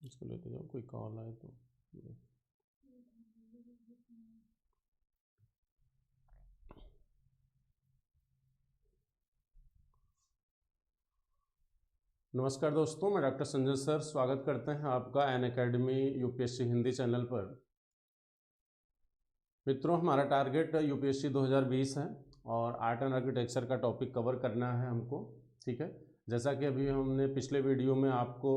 इसको लेते जाओ, कोई कॉल आए तो। नमस्कार दोस्तों, मैं डॉक्टर संजय सर स्वागत करते हैं आपका अनअकैडमी यूपीएससी हिंदी चैनल पर। मित्रों, हमारा टारगेट यूपीएससी 2020 है और आर्ट एंड आर्किटेक्चर का टॉपिक कवर करना है हमको। ठीक है, जैसा कि अभी हमने पिछले वीडियो में आपको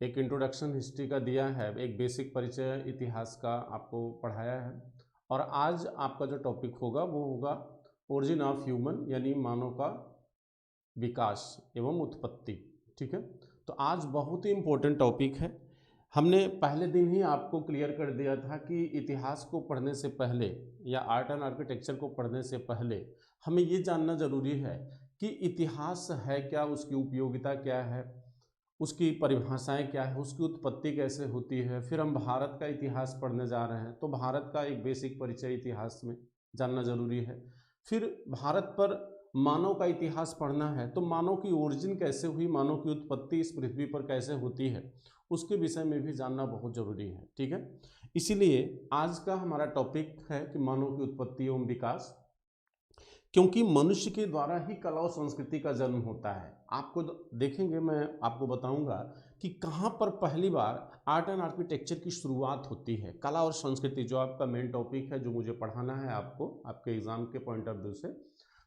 एक इंट्रोडक्शन हिस्ट्री का दिया है, एक बेसिक परिचय इतिहास का आपको पढ़ाया है, और आज आपका जो टॉपिक होगा वो होगा ओरिजिन ऑफ ह्यूमन, यानी मानव का विकास एवं उत्पत्ति। ठीक है, तो आज बहुत ही इम्पोर्टेंट टॉपिक है। हमने पहले दिन ही आपको क्लियर कर दिया था कि इतिहास को पढ़ने से पहले या आर्ट एंड आर्किटेक्चर को पढ़ने से पहले हमें ये जानना जरूरी है कि इतिहास है क्या, उसकी उपयोगिता क्या है, उसकी परिभाषाएं क्या है, उसकी उत्पत्ति कैसे होती है। फिर हम भारत का इतिहास पढ़ने जा रहे हैं, तो भारत का एक बेसिक परिचय इतिहास में जानना जरूरी है। फिर भारत पर मानव का इतिहास पढ़ना है, तो मानव की ओरिजिन कैसे हुई, मानव की उत्पत्ति इस पृथ्वी पर कैसे होती है, उसके विषय में भी जानना बहुत जरूरी है। ठीक है, इसीलिए आज का हमारा टॉपिक है कि मानव की उत्पत्ति एवं विकास, क्योंकि मनुष्य के द्वारा ही कला और संस्कृति का जन्म होता है। आपको देखेंगे, मैं आपको बताऊंगा कि कहाँ पर पहली बार आर्ट एंड आर्किटेक्चर की शुरुआत होती है। कला और संस्कृति जो आपका मेन टॉपिक है, जो मुझे पढ़ाना है आपको आपके एग्जाम के पॉइंट ऑफ व्यू से,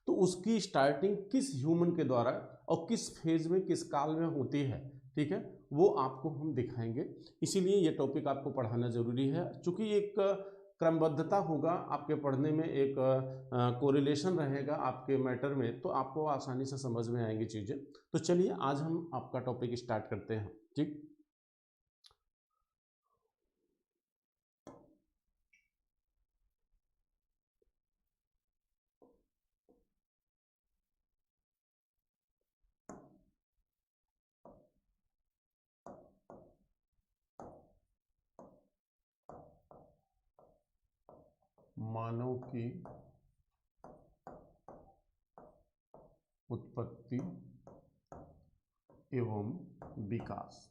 तो उसकी स्टार्टिंग किस ह्यूमन के द्वारा और किस फेज में, किस काल में होती है, ठीक है, वो आपको हम दिखाएंगे। इसीलिए ये टॉपिक आपको पढ़ाना जरूरी है, चूँकि एक क्रमबद्धता होगा आपके पढ़ने में, एक कोरिलेशन रहेगा आपके मैटर में, तो आपको आसानी से समझ में आएंगी चीज़ें। तो चलिए आज हम आपका टॉपिक स्टार्ट करते हैं। ठीक, मानव की उत्पत्ति एवं विकास,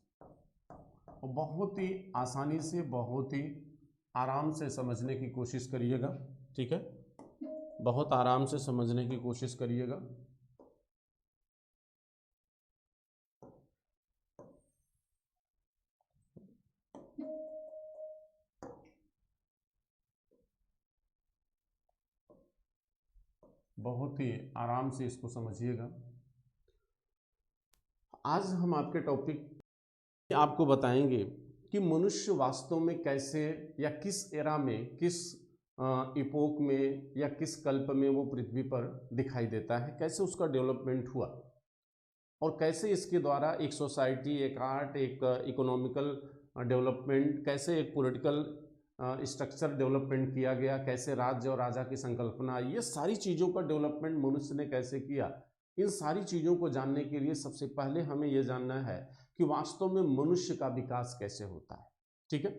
और बहुत ही आसानी से, बहुत ही आराम से समझने की कोशिश करिएगा। ठीक है, बहुत आराम से समझने की कोशिश करिएगा। बहुत ही आराम से इसको समझिएगा। आज हम आपके टॉपिक आपको बताएंगे कि मनुष्य वास्तव में कैसे या किस एरा में, किस इपोक में या किस कल्प में वो पृथ्वी पर दिखाई देता है, कैसे उसका डेवलपमेंट हुआ, और कैसे इसके द्वारा एक सोसाइटी, एक आर्ट, एक इकोनॉमिकल डेवलपमेंट, कैसे एक पॉलिटिकल स्ट्रक्चर डेवलपमेंट किया गया, कैसे राज्य और राजा की संकल्पना, ये सारी चीज़ों का डेवलपमेंट मनुष्य ने कैसे किया। इन सारी चीज़ों को जानने के लिए सबसे पहले हमें ये जानना है कि वास्तव में मनुष्य का विकास कैसे होता है। ठीक है,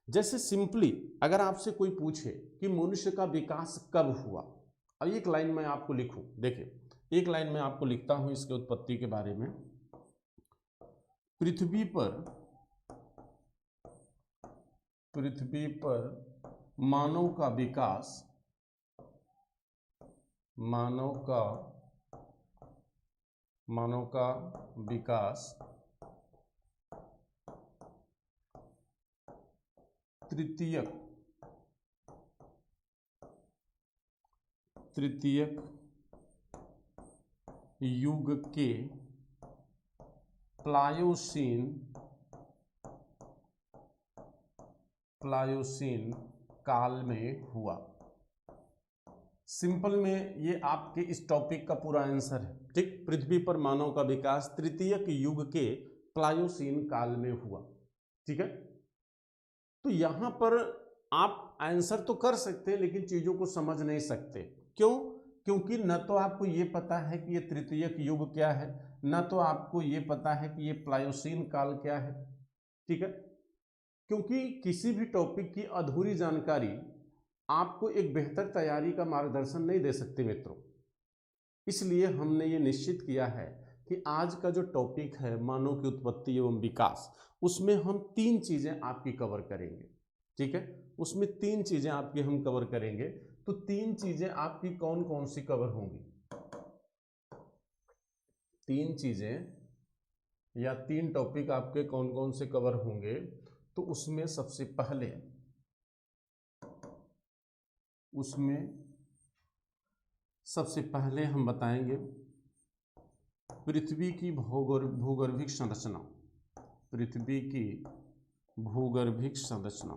जैसे सिंपली अगर आपसे कोई पूछे कि मनुष्य का विकास कब हुआ, अब एक लाइन में आपको लिखूं, देखिए एक लाइन में आपको लिखता हूं इसके उत्पत्ति के बारे में। पृथ्वी पर मानव का विकास, मानव का विकास तृतीयक युग के प्लायोसीन काल में हुआ। सिंपल में ये आपके इस टॉपिक का पूरा आंसर है। ठीक, पृथ्वी पर मानव का विकास तृतीयक युग के प्लायोसीन काल में हुआ। ठीक है, तो यहां पर आप आंसर तो कर सकते हैं लेकिन चीजों को समझ नहीं सकते। क्यों? क्योंकि न तो आपको ये पता है कि ये तृतीयक युग क्या है, न तो आपको ये पता है कि ये प्लायोसीन काल क्या है। ठीक है, क्योंकि किसी भी टॉपिक की अधूरी जानकारी आपको एक बेहतर तैयारी का मार्गदर्शन नहीं दे सकती मित्रों। इसलिए हमने ये निश्चित किया है कि आज का जो टॉपिक है मानव की उत्पत्ति एवं विकास, उसमें हम 3 चीज़ें आपकी कवर करेंगे। ठीक है, उसमें 3 चीज़ें आपकी हम कवर करेंगे। तो 3 चीज़ें आपकी कौन कौन सी कवर होंगी? 3 चीज़ें या 3 टॉपिक आपके कौन कौन से कवर होंगे? तो उसमें सबसे पहले हम बताएंगे पृथ्वी की भूगर्भिक संरचना। पृथ्वी की भूगर्भिक संरचना।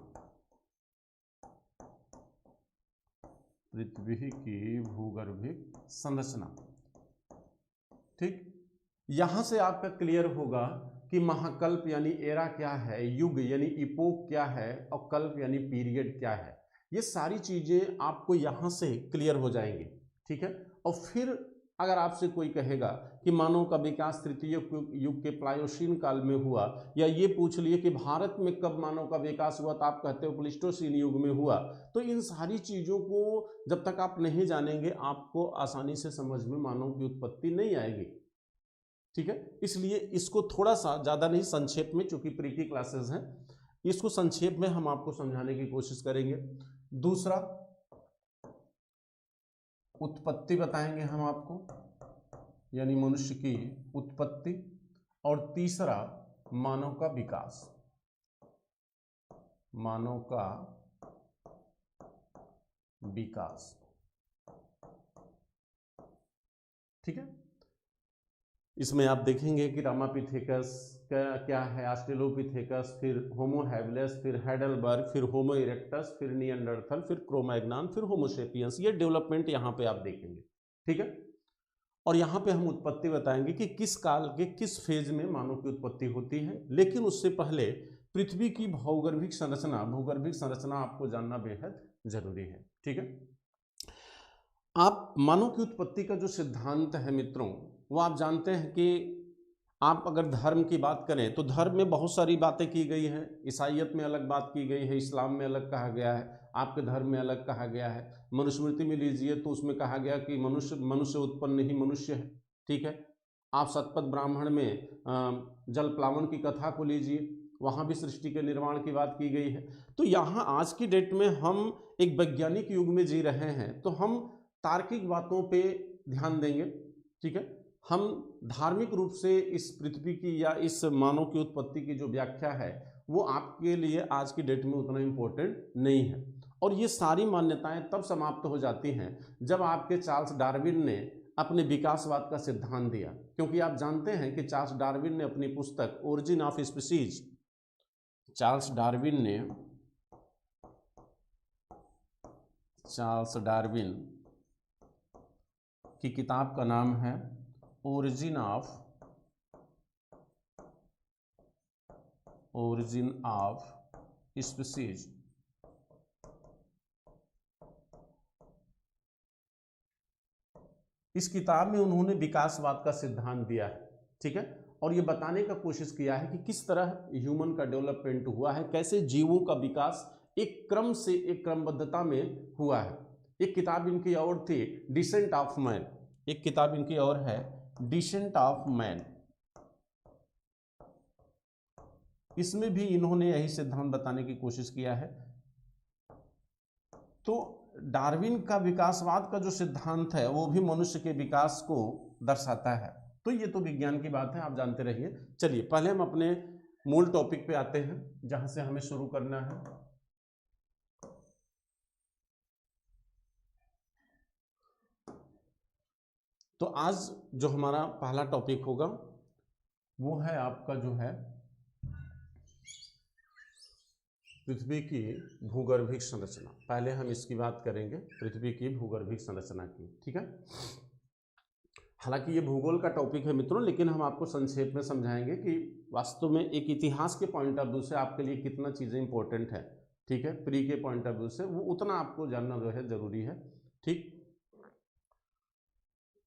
पृथ्वी की भूगर्भिक संरचना। ठीक, यहां से आपका क्लियर होगा कि महाकल्प यानी एरा क्या है, युग यानी इपोक क्या है, और कल्प यानी पीरियड क्या है। ये सारी चीजें आपको यहां से क्लियर हो जाएंगी। ठीक है, और फिर अगर आपसे कोई कहेगा कि मानव का विकास तृतीय युग के प्लायोसीन काल में हुआ, या ये पूछ लिए कि भारत में कब मानव का विकास हुआ, तो आप कहते हो प्लीस्टोसीन युग में हुआ। तो इन सारी चीजों को जब तक आप नहीं जानेंगे, आपको आसानी से समझ में मानव की उत्पत्ति नहीं आएगी। ठीक है, इसलिए इसको थोड़ा सा ज़्यादा नहीं, संक्षेप में, चूंकि प्री की क्लासेस हैं, इसको संक्षेप में हम आपको समझाने की कोशिश करेंगे। दूसरा, उत्पत्ति बताएंगे हम आपको, यानी मनुष्य की उत्पत्ति। और तीसरा, मानव का विकास। मानव का विकास। ठीक है, इसमें आप देखेंगे कि रामापिथेकस क्या है, ऑस्ट्रेलोपिथेकस, फिर होमो हैबिलिस, फिर हाइडेलबर्ग, फिर होमो इरेक्टस, फिर निएंडरथल, फिर क्रो-मैग्नन, फिर होमो सेपियंस। ये डेवलपमेंट यहाँ पे आप देखेंगे। ठीक है, और यहाँ पे हम उत्पत्ति बताएंगे कि किस काल के किस फेज में मानव की उत्पत्ति होती है। लेकिन उससे पहले पृथ्वी की भौगर्भिक संरचना आपको जानना बेहद जरूरी है। ठीक है, आप मानव की उत्पत्ति का जो सिद्धांत है मित्रों, वो आप जानते हैं कि आप अगर धर्म की बात करें तो धर्म में बहुत सारी बातें की गई हैं। ईसाइयत में अलग बात की गई है, इस्लाम में अलग कहा गया है, आपके धर्म में अलग कहा गया है। मनुस्मृति में लीजिए तो उसमें कहा गया कि मनुष्य उत्पन्न ही मनुष्य है। ठीक है, आप शतपथ ब्राह्मण में जल प्लावन की कथा को लीजिए, वहाँ भी सृष्टि के निर्माण की बात की गई है। तो यहाँ आज की डेट में हम एक वैज्ञानिक युग में जी रहे हैं, तो हम तार्किक बातों पे ध्यान देंगे। ठीक है, हम धार्मिक रूप से इस पृथ्वी की या इस मानव की उत्पत्ति की जो व्याख्या है, वो आपके लिए आज की डेट में उतना इम्पोर्टेंट नहीं है। और ये सारी मान्यताएं तब समाप्त हो जाती हैं जब आपके चार्ल्स डार्विन ने अपने विकासवाद का सिद्धांत दिया। क्योंकि आप जानते हैं कि चार्ल्स डार्विन ने अपनी पुस्तक origin of species, Charles Darwin की किताब का नाम है ओरिजिन ऑफ स्पीसीज। इस किताब में उन्होंने विकासवाद का सिद्धांत दिया है। ठीक है, और ये बताने का कोशिश किया है कि किस तरह ह्यूमन का डेवलपमेंट हुआ है, कैसे जीवों का विकास एक क्रम से एक क्रमबद्धता में हुआ है। एक किताब इनकी और थी डिसेंट ऑफ मैन, एक किताब इनकी और है डिसेंट ऑफ मैन। इसमें भी इन्होंने यही सिद्धांत बताने की कोशिश किया है। तो डार्विन का विकासवाद का जो सिद्धांत है वो भी मनुष्य के विकास को दर्शाता है। तो ये तो विज्ञान की बात है, आप जानते रहिए। चलिए पहले हम अपने मूल टॉपिक पे आते हैं, जहां से हमें शुरू करना है। तो आज जो हमारा पहला टॉपिक होगा वो है आपका जो है पृथ्वी की भूगर्भिक संरचना। पहले हम इसकी बात करेंगे, पृथ्वी की भूगर्भिक संरचना की। ठीक है, हालांकि ये भूगोल का टॉपिक है मित्रों, लेकिन हम आपको संक्षेप में समझाएंगे कि वास्तव में एक इतिहास के पॉइंट ऑफ व्यू से आपके लिए कितना चीज़ें इंपॉर्टेंट है। ठीक है, प्री के पॉइंट ऑफ व्यू से वो उतना आपको जानना जो है जरूरी है। ठीक,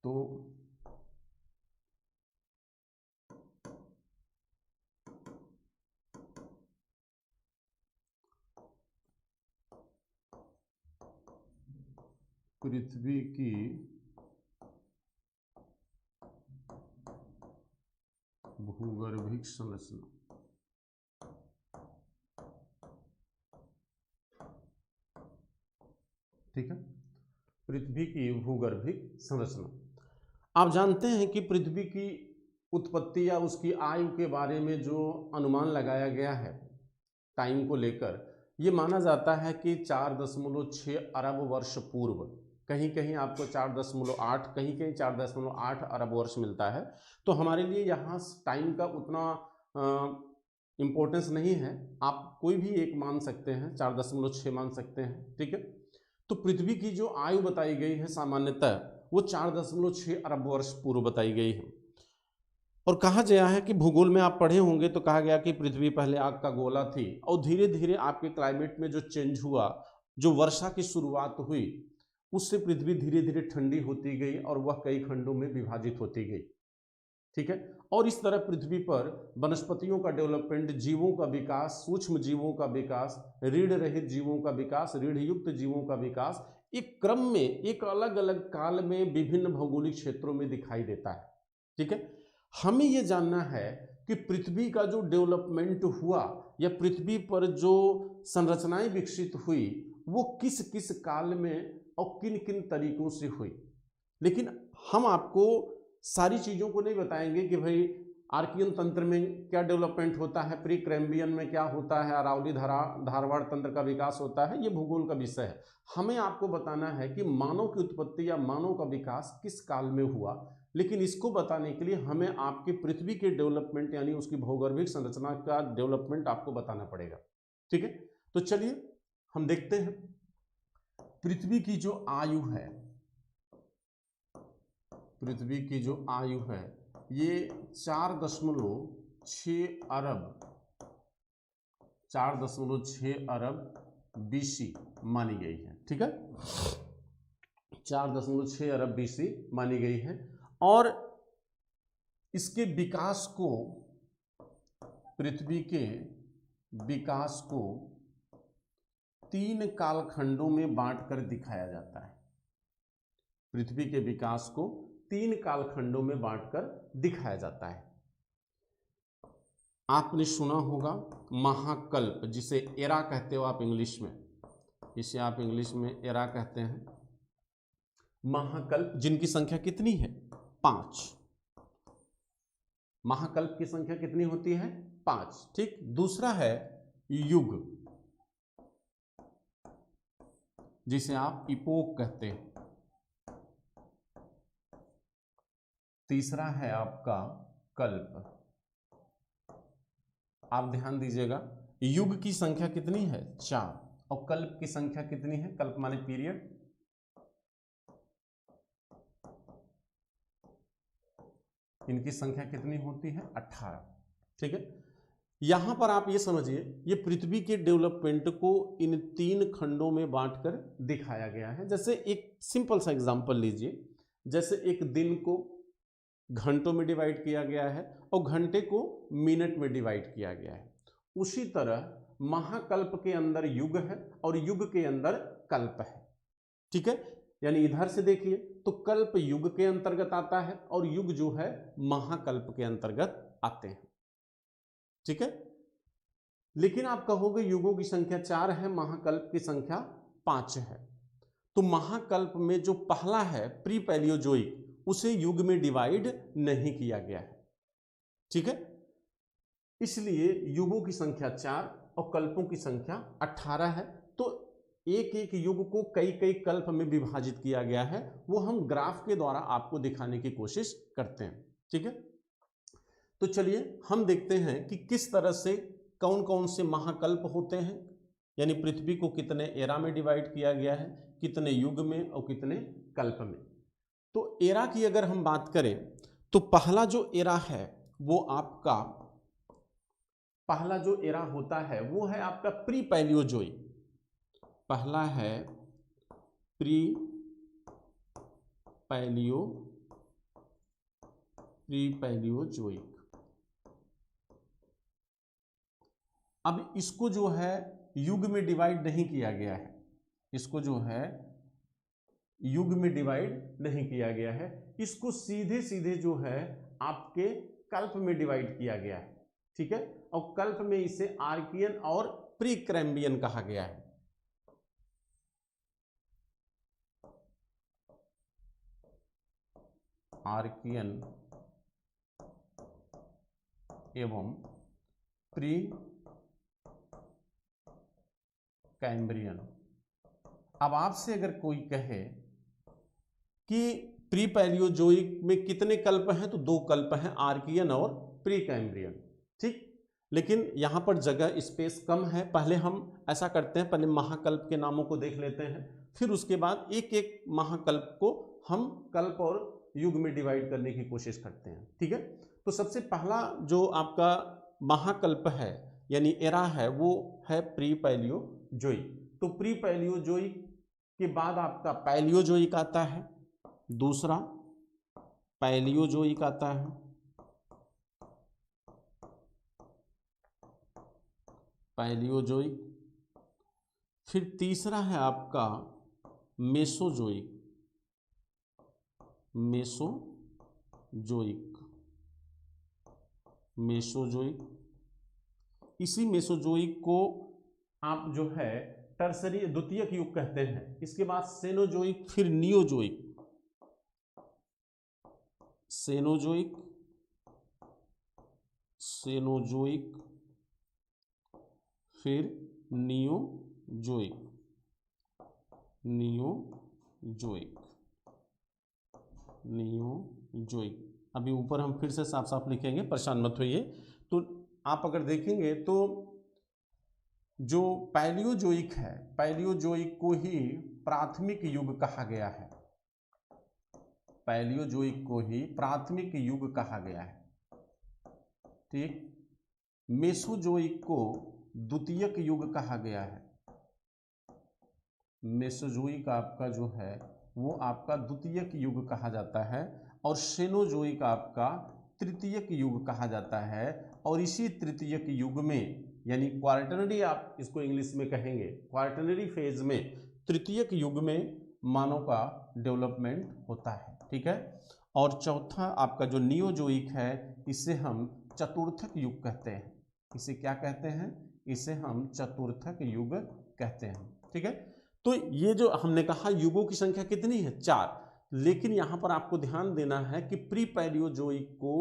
तो पृथ्वी की भूगर्भिक संरचना। ठीक है, पृथ्वी की भूगर्भिक संरचना। आप जानते हैं कि पृथ्वी की उत्पत्ति या उसकी आयु के बारे में जो अनुमान लगाया गया है टाइम को लेकर, ये माना जाता है कि 4.6 अरब वर्ष पूर्व, कहीं कहीं आपको 4.8, कहीं कहीं 4.8 अरब वर्ष मिलता है। तो हमारे लिए यहाँ टाइम का उतना इम्पोर्टेंस नहीं है, आप कोई भी एक मान सकते हैं, 4.6 मान सकते हैं। ठीक है, तो पृथ्वी की जो आयु बताई गई है सामान्यतः वो 4.6 अरब वर्ष पूर्व बताई गई है। और कहा गया है कि भूगोल में आप पढ़े होंगे तो कहा गया कि पृथ्वी पहले आग का गोला थी और धीरे धीरे आपके क्लाइमेट में जो चेंज हुआ, जो वर्षा की शुरुआत हुई, उससे पृथ्वी धीरे धीरे ठंडी होती गई और वह कई खंडों में विभाजित होती गई। ठीक है, और इस तरह पृथ्वी पर वनस्पतियों का डेवलपमेंट, जीवों का विकास, सूक्ष्म जीवों का विकास, रीढ़ रहित जीवों का विकास, रीढ़ युक्त जीवों का विकास एक क्रम में, एक अलग अलग काल में विभिन्न भौगोलिक क्षेत्रों में दिखाई देता है। ठीक है, हमें यह जानना है कि पृथ्वी का जो डेवलपमेंट हुआ या पृथ्वी पर जो संरचनाएं विकसित हुई वो किस किस काल में और किन किन तरीकों से हुई। लेकिन हम आपको सारी चीज़ों को नहीं बताएंगे कि भाई आर्कियन तंत्र में क्या डेवलपमेंट होता है, प्री कैम्ब्रियन में क्या होता है, अरावली धारवाड़ तंत्र का विकास होता है, ये भूगोल का विषय है। हमें आपको बताना है कि मानव की उत्पत्ति या मानव का विकास किस काल में हुआ। लेकिन इसको बताने के लिए हमें आपकी पृथ्वी के डेवलपमेंट यानी उसकी भौगोलिक संरचना का डेवलपमेंट आपको बताना पड़ेगा। ठीक है, तो चलिए हम देखते हैं पृथ्वी की जो आयु है, पृथ्वी की जो आयु है ये 4.6 अरब BC मानी गई है। ठीक है, 4.6 अरब BC मानी गई है। और इसके विकास को, पृथ्वी के विकास को 3 कालखंडों में बांटकर दिखाया जाता है। पृथ्वी के विकास को 3 कालखंडों में बांटकर दिखाया जाता है। आपने सुना होगा महाकल्प, जिसे एरा कहते हो आप इंग्लिश में, इसे आप इंग्लिश में एरा कहते हैं। महाकल्प जिनकी संख्या कितनी है? 5। महाकल्प की संख्या कितनी होती है? 5। ठीक, दूसरा है युग, जिसे आप इपोक कहते हैं। तीसरा है आपका कल्प। आप ध्यान दीजिएगा, युग की संख्या कितनी है? 4, और कल्प की संख्या कितनी है? कल्प माने पीरियड, इनकी संख्या कितनी होती है? 18। ठीक है, यहां पर आप ये समझिए, ये पृथ्वी के डेवलपमेंट को इन 3 खंडों में बांटकर दिखाया गया है। जैसे एक सिंपल सा एग्जांपल लीजिए, जैसे एक दिन को घंटों में डिवाइड किया गया है और घंटे को मिनट में डिवाइड किया गया है, उसी तरह महाकल्प के अंदर युग है और युग के अंदर कल्प है। ठीक है, यानी इधर से देखिए तो कल्प युग के अंतर्गत आता है और युग जो है महाकल्प के अंतर्गत आते हैं। ठीक है, लेकिन आप कहोगे युगों की संख्या 4 है, महाकल्प की संख्या 5 है। तो महाकल्प में जो पहला है प्री पैलियोजोइक, उसे युग में डिवाइड नहीं किया गया है। ठीक है, इसलिए युगों की संख्या 4 और कल्पों की संख्या 18 है। तो एक एक युग को कई कई कल्प में विभाजित किया गया है, वो हम ग्राफ के द्वारा आपको दिखाने की कोशिश करते हैं। ठीक है, तो चलिए हम देखते हैं कि किस तरह से कौन कौन से महाकल्प होते हैं, यानी पृथ्वी को कितने एरा में डिवाइड किया गया है, कितने युग में और कितने कल्प में। तो एरा की अगर हम बात करें तो पहला जो एरा है वो आपका, पहला जो एरा होता है वो है आपका प्री पैलियोजोइक। पहला है प्री पैलियोजोइक। अब इसको जो है युग में डिवाइड नहीं किया गया है, इसको जो है युग में डिवाइड नहीं किया गया है, इसको सीधे सीधे जो है आपके कल्प में डिवाइड किया गया है, ठीक है। और कल्प में इसे आर्कियन और प्री कैम्ब्रियन कहा गया है। आर्कियन एवं प्री कैम्ब्रियन। अब आपसे अगर कोई कहे कि प्री पैलियोजोइक में कितने कल्प हैं, तो 2 कल्प हैं, आर्कियन और प्री कैम्ब्रियन, ठीक। लेकिन यहां पर जगह स्पेस कम है, पहले हम ऐसा करते हैं, पहले महाकल्प के नामों को देख लेते हैं, फिर उसके बाद एक एक महाकल्प को हम कल्प और युग में डिवाइड करने की कोशिश करते हैं, ठीक है। तो सबसे पहला जो आपका महाकल्प है यानी एरा है, वो है प्री पैलियोजोइक। तो प्री पैलियोजोइक के बाद आपका पैलियोजोइक आता है, दूसरा पैलियोजोइक आता है, पैलियोजोइक, फिर तीसरा है आपका मेसोजोइक, मेसोजोइक, मेसोजोइक। इसी मेसोजोइक को आप जो है टर्सरी द्वितीयक युग कहते हैं। इसके बाद सेनोजोइक, फिर नियोजोइक, सेनोजोइक, सेनोजोइक, फिर नियोजोइक, नियोजोइक, नियोजोइक। अभी ऊपर हम फिर से साफ साफ लिखेंगे, परेशान मत होइए। तो आप अगर देखेंगे तो जो पैलियोजोइक है, पैलियोजोइक को ही प्राथमिक युग कहा गया है, पैलियोजोइक को ही प्राथमिक युग कहा गया है, ठीक। मेसोजोइक को द्वितीयक युग कहा गया है, मेसोजोइक आपका जो है वो आपका द्वितीयक युग कहा जाता है, और सेनोजोइक आपका तृतीयक युग कहा जाता है। और इसी तृतीयक युग में यानी क्वार्टरनरी आप इसको इंग्लिश में कहेंगे, क्वार्टरनरी फेज में तृतीयक युग में मानव का डेवलपमेंट होता है, ठीक है। और चौथा आपका जो नियोजोइक है, इसे हम चतुर्थक युग कहते हैं। इसे क्या कहते हैं? इसे हम चतुर्थक युग कहते हैं, ठीक है। तो ये जो हमने कहा युगों की संख्या कितनी है? 4। लेकिन यहां पर आपको ध्यान देना है कि प्री पैलियोजोइक को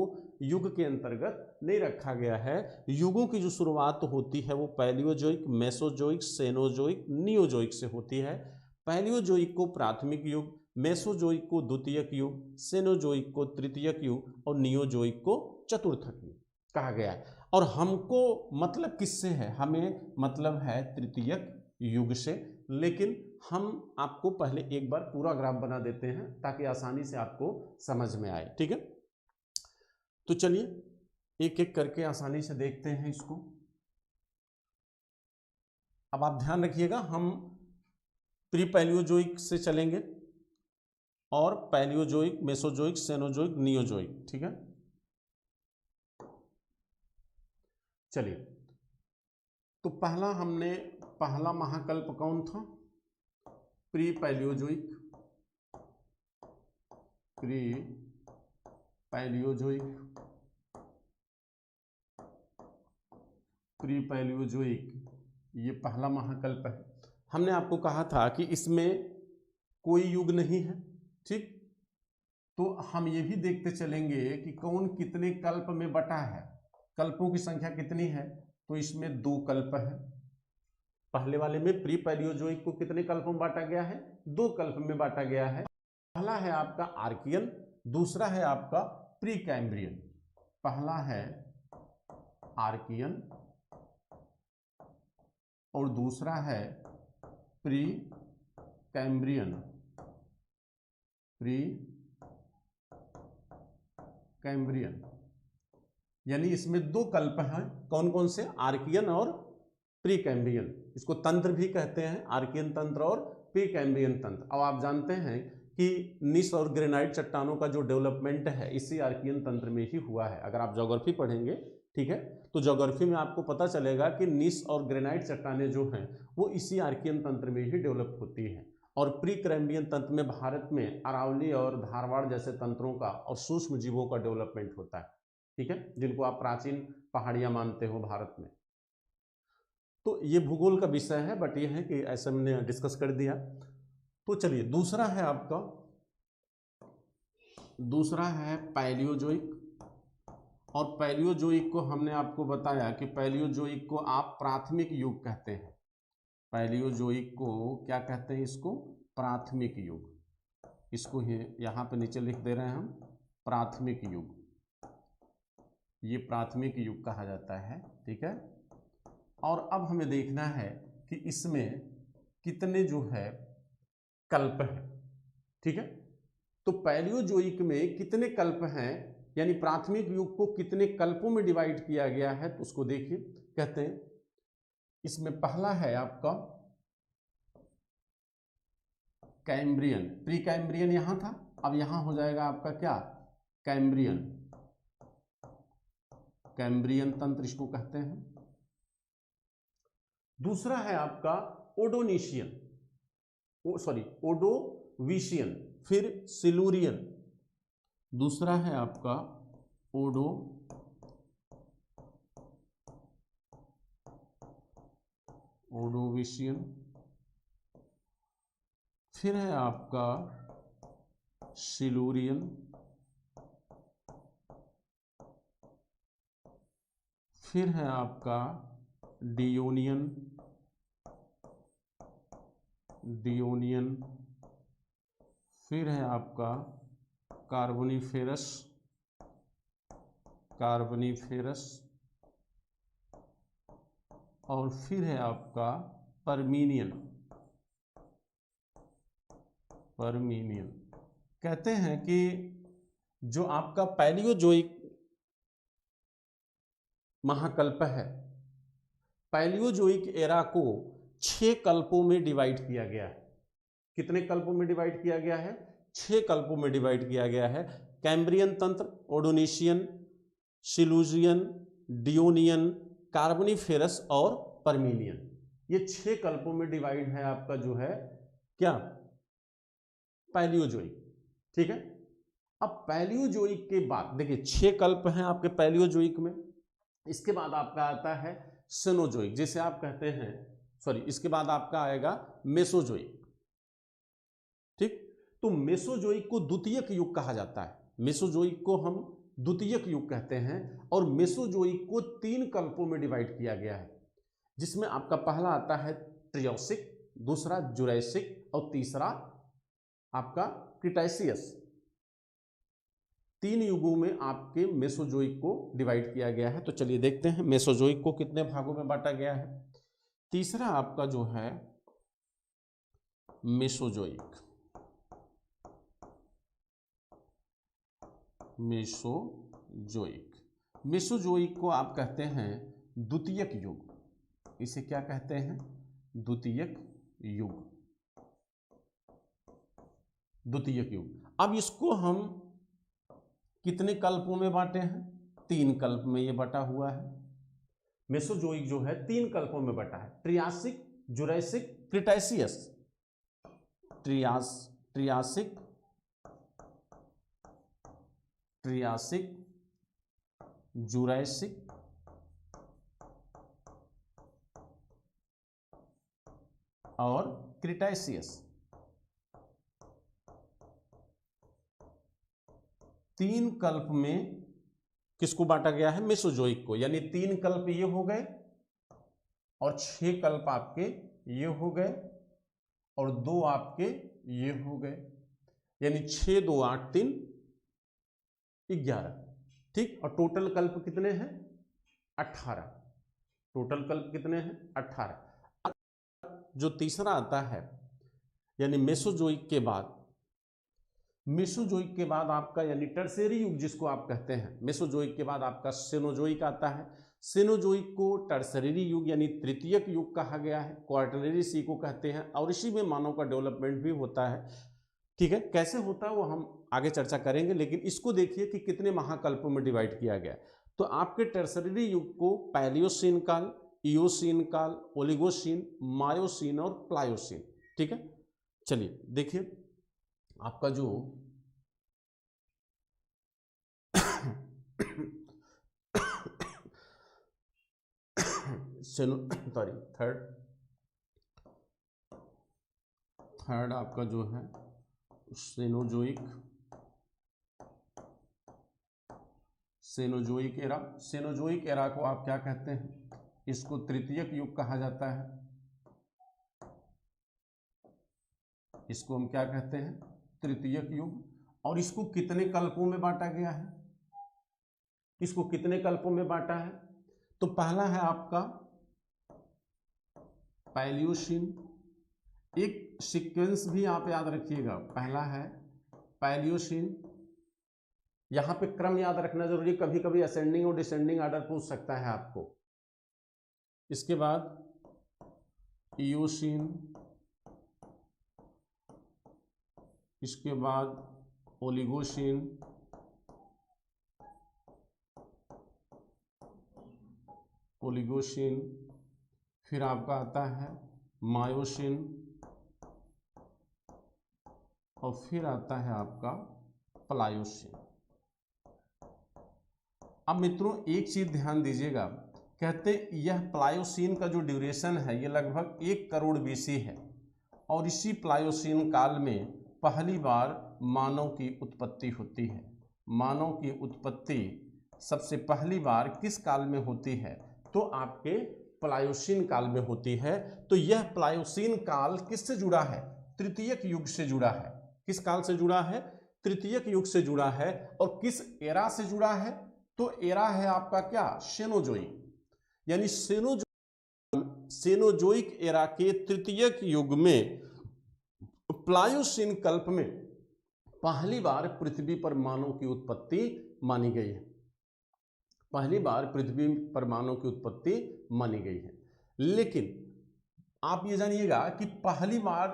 युग के अंतर्गत नहीं रखा गया है। युगों की जो शुरुआत होती है वो पैलियोजोइक, मेसोजोइक, सेनोजोइक, नियोजोइक से होती है। पैलियोजोइक को प्राथमिक युग, मेसोजोइक को द्वितीयक युग, सेनोजोइक को तृतीयक युग और नियोजोइक को चतुर्थक युग कहा गया है। और हमको मतलब किससे है? हमें मतलब है तृतीयक युग से। लेकिन हम आपको पहले एक बार पूरा ग्राफ बना देते हैं ताकि आसानी से आपको समझ में आए, ठीक है। तो चलिए एक एक करके आसानी से देखते हैं इसको। अब आप ध्यान रखिएगा, हम प्री पैलियोजोइक से चलेंगे और पैलियोजोइक, मेसोजोइक, सेनोजोइक, नियोजोइक, ठीक है। चलिए, तो पहला महाकल्प कौन था? Pre Palaeozoic, pre Palaeozoic, pre Palaeozoic, ये पहला महाकल्प है। हमने आपको कहा था कि इसमें कोई युग नहीं है, ठीक। तो हम ये भी देखते चलेंगे कि कौन कितने कल्प में बटा है, कल्पों की संख्या कितनी है। तो इसमें 2 कल्प है। पहले वाले में प्री पैलियोजोइक को कितने कल्प में बांटा गया है? 2 कल्प में बांटा गया है। पहला है आपका आर्कियन, दूसरा है आपका प्री कैम्ब्रियन। पहला है आर्कियन और दूसरा है प्री कैम्ब्रियन, प्री कैम्ब्रियन। यानी इसमें 2 कल्प हैं। कौन कौन से? आर्कियन और प्री कैम्ब्रियन। इसको तंत्र भी कहते हैं, आर्कियन तंत्र और प्री कैम्ब्रियन तंत्र। अब आप जानते हैं कि नीस और ग्रेनाइट चट्टानों का जो डेवलपमेंट है इसी आर्कियन तंत्र में ही हुआ है। अगर आप ज्योग्राफी पढ़ेंगे, ठीक है, तो ज्योग्राफी में आपको पता चलेगा कि नीस और ग्रेनाइट चट्टानें जो हैं वो इसी आर्कियन तंत्र में ही डेवलप होती हैं। और प्री कैम्ब्रियन तंत्र में भारत में अरावली और धारवाड़ जैसे तंत्रों का और सूक्ष्म जीवों का डेवलपमेंट होता है। ठीक है, जिनको आप प्राचीन पहाड़ियां मानते हो भारत में। तो ये भूगोल का विषय है, बट ये है कि ऐसा हमने डिस्कस कर दिया। तो चलिए दूसरा है आपका, दूसरा है पैलियोजोइक। और पैलियोजोइक को हमने आपको बताया कि पैलियोजोइक को आप प्राथमिक युग कहते हैं। पैलियोजोइक को क्या कहते हैं? इसको प्राथमिक युग। इसको यहाँ पे नीचे लिख दे रहे हैं हम, प्राथमिक युग। ये प्राथमिक युग कहा जाता है, ठीक है। और अब हमें देखना है कि इसमें कितने जो है कल्प हैं, ठीक है। तो पैलियोजोइक में कितने कल्प हैं, यानी प्राथमिक युग को कितने कल्पों में डिवाइड किया गया है, तो उसको देखिए। कहते हैं इसमें पहला है आपका कैम्ब्रियन। प्री कैम्ब्रियन यहां था, अब यहां हो जाएगा आपका क्या? कैम्ब्रियन। कैम्ब्रियन तंत्र इसको कहते हैं। दूसरा है आपका ओडोनिशियन, ओडोविशियन, फिर सिलूरियन। दूसरा है आपका ओडोविशियन, फिर है आपका सिलूरियन, फिर है आपका डियोनियन, फिर है आपका कार्बोनिफेरस, और फिर है आपका परमीनियन। कहते हैं कि जो आपका पैलियोजोइक महाकल्प है, पैलियोजोइक एरा को 6 कल्पों में डिवाइड किया गया है। कितने कल्पों में डिवाइड किया गया है? 6 कल्पों में डिवाइड किया गया है। कैम्ब्रियन तंत्र, ओडोनिशियन, सिलूरियन, डियोनियन, कार्बोनिफेरस और परमीनियन, ये 6 कल्पों में डिवाइड है आपका जो है क्या? पैलियोजोइक, ठीक है। अब पैलियोजोइक के बाद देखिए 6 कल्प हैं आपके पैलियोजोइक में। इसके बाद आपका आता है सेनोजोइक, जिसे आप कहते हैं, इसके बाद आपका आएगा मेसोजोइक, ठीक। तो मेसोजोइक को द्वितीयक युग कहा जाता है। मेसोजोइक को हम द्वितीयक युग कहते हैं। और मेसोजोइक को 3 कल्पों में डिवाइड किया गया है, जिसमें आपका पहला आता है ट्रियोसिक, दूसरा जुरैसिक और तीसरा आपका क्रिटेशियस। 3 युगों में आपके मेसोजोइक को डिवाइड किया गया है। तो चलिए देखते हैं मेसोजोइक को कितने भागों में बांटा गया है। तीसरा आपका जो है मेसोजोइक, मेसोजोइक को आप कहते हैं द्वितीयक युग। इसे क्या कहते हैं? द्वितीयक युग। अब इसको हम कितने कल्पों में बांटे हैं? 3 कल्प में ये बटा हुआ है। मेसोजोइक जो है 3 कल्पों में बटा है, Triassic, Jurassic, Cretaceous. Triassic, Jurassic और क्रिटेशियस। 3 कल्प में किसको बांटा गया है? मेसोजोइक को। यानी 3 कल्प ये हो गए और 6 कल्प आपके ये हो गए और 2 आपके ये हो गए, यानी 6 2 8 3 11, ठीक। और टोटल कल्प कितने हैं? 18। टोटल कल्प कितने हैं? 18। जो तीसरा आता है यानी मेसोजोइक के बाद आपका यानी टर्शियरी युग जिसको आप कहते हैं, मेसोजोइक के बाद आपका सेनोजोइक आता है। सेनोजोइक को टर्शियरी युग यानी तृतीयक युग कहा गया है, क्वार्टरनरी इसी को कहते हैं। और इसी में मानव का डेवलपमेंट भी होता है, ठीक है। कैसे होता है वो हम आगे चर्चा करेंगे, लेकिन इसको देखिए कि कितने महाकल्पों में डिवाइड किया गया। तो आपके टर्शियरी युग को पैलियोसीन काल, इयोसीन काल, ओलिगोसीन, मायोसीन और प्लायोसीन, ठीक है। चलिए देखिए आपका जो थर्ड आपका जो है सेनोजोइक एरा। सेनोजोइक एरा को आप क्या कहते हैं? इसको तृतीयक युग कहा जाता है। इसको हम क्या कहते हैं? तृतीयक युग। और इसको कितने कल्पों में बांटा गया है? इसको कितने कल्पों में बांटा है? तो पहला है आपका पैलियोसीन। एक सीक्वेंस भी आप याद रखिएगा, पहला है पैलियोसीन। यहां पे क्रम याद रखना जरूरी, कभी कभी असेंडिंग और डिसेंडिंग ऑर्डर पूछ सकता है आपको। इसके बाद इयोसीन, इसके बाद ओलिगोसीन, फिर आपका आता है मायोसिन, और फिर आता है आपका प्लायोसिन। अब मित्रों एक चीज ध्यान दीजिएगा, कहते यह प्लायोसिन का जो ड्यूरेशन है ये लगभग 1 करोड़ BC है, और इसी प्लायोसिन काल में पहली बार मानव की उत्पत्ति होती है। मानव की उत्पत्ति सबसे पहली बार किस काल में होती है? तो आपके प्लायोसिन काल में होती है। तो यह प्लायोसिन काल किससे जुड़ा है? तृतीयक युग से जुड़ा है। किस काल से जुड़ा है? तृतीयक युग से जुड़ा है। और किस एरा से जुड़ा है? तो एरा है आपका क्या? सेनोजोइक। यानी सेनोजोइक एरा के तृतीयक युग में प्लायोसिन कल्प में पहली बार पृथ्वी पर मानव की उत्पत्ति मानी गई है। पहली बार पृथ्वी पर मानव की उत्पत्ति मानी गई है। लेकिन आप ये जानिएगा कि पहली बार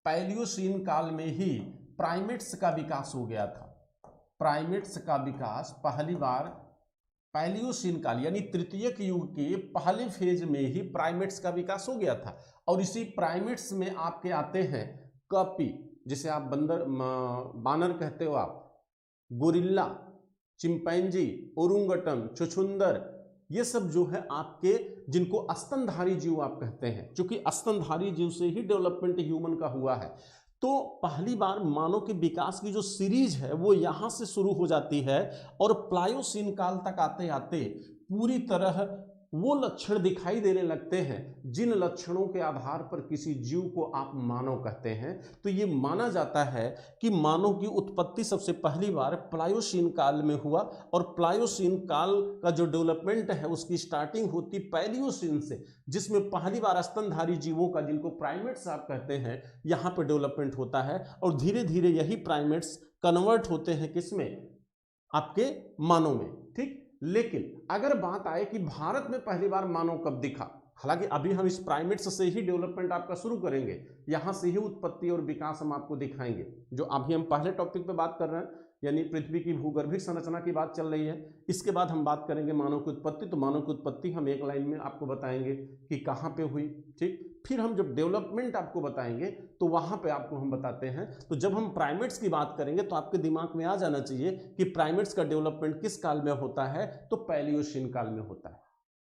पैलियोसीन काल में ही प्राइमेट्स का विकास हो गया था। प्राइमेट्स का विकास पहली बार पैलियोसीन काल यानी तृतीयक युग के पहले फेज में ही प्राइमेट्स का विकास हो गया था। और इसी प्राइमेट्स में आपके आते हैं कपी, जिसे आप बानर कहते हो आप, गोरिल्ला, चिंपैंजी, ओरुंगटन, छुछुंदर, ये सब जो है आपके जिनको स्तनधारी जीव आप कहते हैं, क्योंकि स्तनधारी जीव से ही डेवलपमेंट ह्यूमन का हुआ है। तो पहली बार मानव के विकास की जो सीरीज है वो यहां से शुरू हो जाती है, और प्लायोसीन काल तक आते आते पूरी तरह वो लक्षण दिखाई देने लगते हैं जिन लक्षणों के आधार पर किसी जीव को आप मानव कहते हैं। तो ये माना जाता है कि मानव की उत्पत्ति सबसे पहली बार प्लायोसीन काल में हुआ, और प्लायोसीन काल का जो डेवलपमेंट है उसकी स्टार्टिंग होती पैलियोसीन से, जिसमें पहली बार स्तनधारी जीवों का, जिनको प्राइमेट्स आप कहते हैं, यहाँ पर डेवलपमेंट होता है। और धीरे धीरे यही प्राइमेट्स कन्वर्ट होते हैं किसमें? आपके मानव में। ठीक। लेकिन अगर बात आए कि भारत में पहली बार मानव कब दिखा, हालांकि अभी हम इस प्राइमेट्स से ही डेवलपमेंट आपका शुरू करेंगे, यहां से ही उत्पत्ति और विकास हम आपको दिखाएंगे। जो अभी हम पहले टॉपिक पे बात कर रहे हैं यानी पृथ्वी की भूगर्भिक संरचना की बात चल रही है, इसके बाद हम बात करेंगे मानव की उत्पत्ति। तो मानव की उत्पत्ति हम एक लाइन में आपको बताएंगे कि कहाँ पे हुई। ठीक। फिर हम जब डेवलपमेंट आपको बताएंगे तो वहां पे आपको हम बताते हैं। तो जब हम प्राइमेट्स की बात करेंगे तो आपके दिमाग में आ जाना चाहिए कि प्राइमेट्स का डेवलपमेंट किस काल में होता है? तो पैलियोसीन काल में होता है।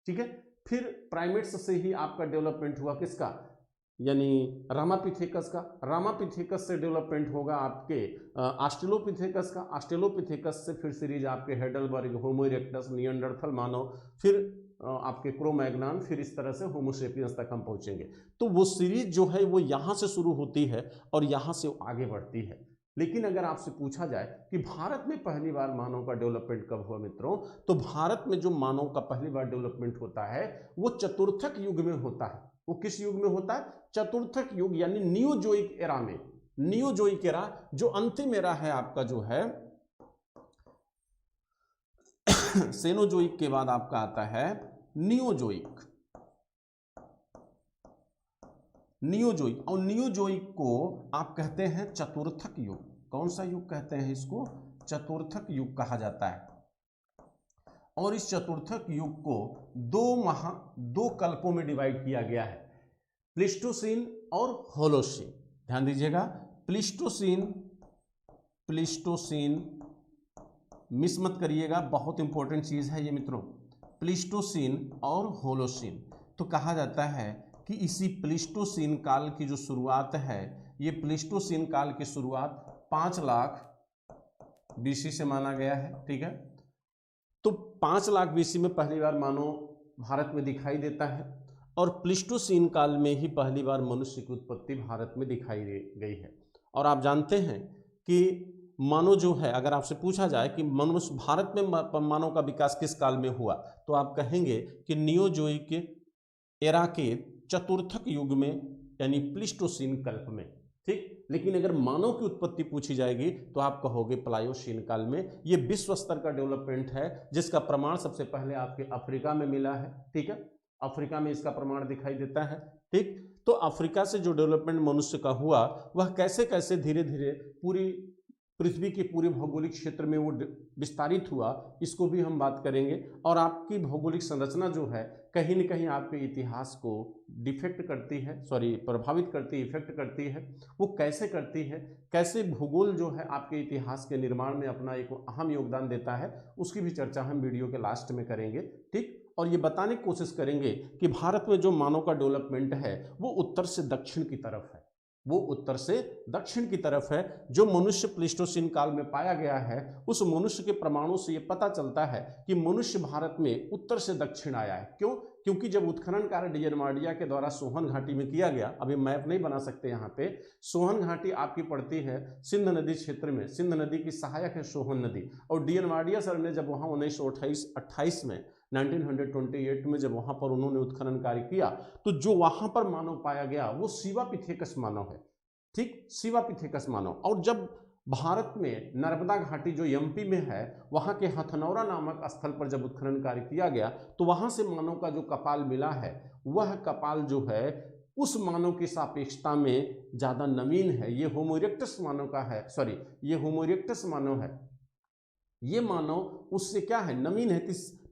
ठीक है। फिर प्राइमेट्स से ही आपका डेवलपमेंट हुआ किसका? यानी रामापिथेकस का। रामापिथेकस से डेवलपमेंट होगा आपके ऑस्ट्रेलोपिथेकस का। ऑस्ट्रेलोपिथेकस से फिर सीरीज आपके हेडलबर्ग, होमो इरेक्टस, निएंडरथल मानव, फिर आपके क्रो-मैग्नान, फिर इस तरह से होमो सेपियंस तक हम पहुंचेंगे। तो वो सीरीज जो है वो यहां से शुरू होती है और यहां से आगे बढ़ती है। लेकिन अगर आपसे पूछा जाए कि भारत में पहली बार मानव का डेवलपमेंट कब हुआ मित्रों, तो भारत में जो मानव का पहली बार डेवलपमेंट होता है वो चतुर्थक युग में होता है। वो किस युग में होता है? चतुर्थक युग यानी नियोजोइक एरा में। नियोजोइक एरा जो अंतिम एरा है आपका जो है सेनोजोइक के बाद आपका आता है नियोजोइक। नियोजोइक, और नियोजोइक को आप कहते हैं चतुर्थक युग। कौन सा युग कहते हैं इसको? चतुर्थक युग कहा जाता है। और इस चतुर्थक युग को दो कल्पों में डिवाइड किया गया है, प्लीस्टोसीन और होलोसीन। ध्यान दीजिएगा, प्लीस्टोसीन मिस मत करिएगा, बहुत इंपॉर्टेंट चीज है ये मित्रों। प्लीस्टोसीन और होलोसीन, तो कहा जाता है कि इसी प्लीस्टोसीन काल की जो शुरुआत है, ये प्लीस्टोसीन काल की शुरुआत 5 लाख बीसी से माना गया है। ठीक है, तो 5 लाख बीसी में पहली बार मानव भारत में दिखाई देता है और प्लीस्टोसीन काल में ही पहली बार मनुष्य की उत्पत्ति भारत में दिखाई गई है। और आप जानते हैं कि मानव जो है, अगर आपसे पूछा जाए कि मनुष्य भारत में मानव का विकास किस काल में हुआ, तो आप कहेंगे कि नियोजोइक एरा के चतुर्थक युग में, यानी प्लीस्टोसीन कल्प में। ठीक, लेकिन अगर मानव की उत्पत्ति पूछी जाएगी तो आप कहोगे प्लायोसीन काल में। ये विश्व स्तर का डेवलपमेंट है जिसका प्रमाण सबसे पहले आपके अफ्रीका में मिला है। ठीक है, अफ्रीका में इसका प्रमाण दिखाई देता है। ठीक, तो अफ्रीका से जो डेवलपमेंट मनुष्य का हुआ वह कैसे कैसे धीरे धीरे पूरी पृथ्वी के पूरे भौगोलिक क्षेत्र में वो विस्तारित हुआ, इसको भी हम बात करेंगे। और आपकी भौगोलिक संरचना जो है कहीं न कहीं आपके इतिहास को डिफेक्ट करती है, प्रभावित करती है, इफेक्ट करती है। वो कैसे करती है, कैसे भूगोल जो है आपके इतिहास के निर्माण में अपना एक अहम योगदान देता है, उसकी भी चर्चा हम वीडियो के लास्ट में करेंगे। ठीक, और ये बताने की कोशिश करेंगे कि भारत में जो मानव का डेवलपमेंट है वो उत्तर से दक्षिण की तरफ है, वो उत्तर से दक्षिण की तरफ है। जो मनुष्य प्लीस्टोसीन काल में पाया गया है उस मनुष्य के प्रमाणों से ये पता चलता है कि मनुष्य भारत में उत्तर से दक्षिण आया है। क्यों? क्योंकि जब उत्खनन कार्य डियरमाडिया के द्वारा सोहन घाटी में किया गया, अभी मैप नहीं बना सकते यहाँ पे, सोहन घाटी आपकी पड़ती है सिंध नदी क्षेत्र में, सिंध नदी की सहायक है सोहन नदी। और डियरमाडिया सर ने जब वहाँ 1928 में 1928 में जब वहाँ पर उन्होंने उत्खनन कार्य किया तो जो वहाँ पर मानव पाया गया वो शिवापिथेकस मानव है। ठीक, शिवापिथेकस मानव। और जब भारत में नर्मदा घाटी जो एमपी में है वहाँ के हथनौरा नामक स्थल पर जब उत्खनन कार्य किया गया तो वहाँ से मानव का जो कपाल मिला है वह कपाल जो है उस मानव की सापेक्षता में ज़्यादा नवीन है। ये होमो इरेक्टस मानव का है, सॉरी ये होमो इरेक्टस मानव है, ये मानव उससे क्या है, नवीन है।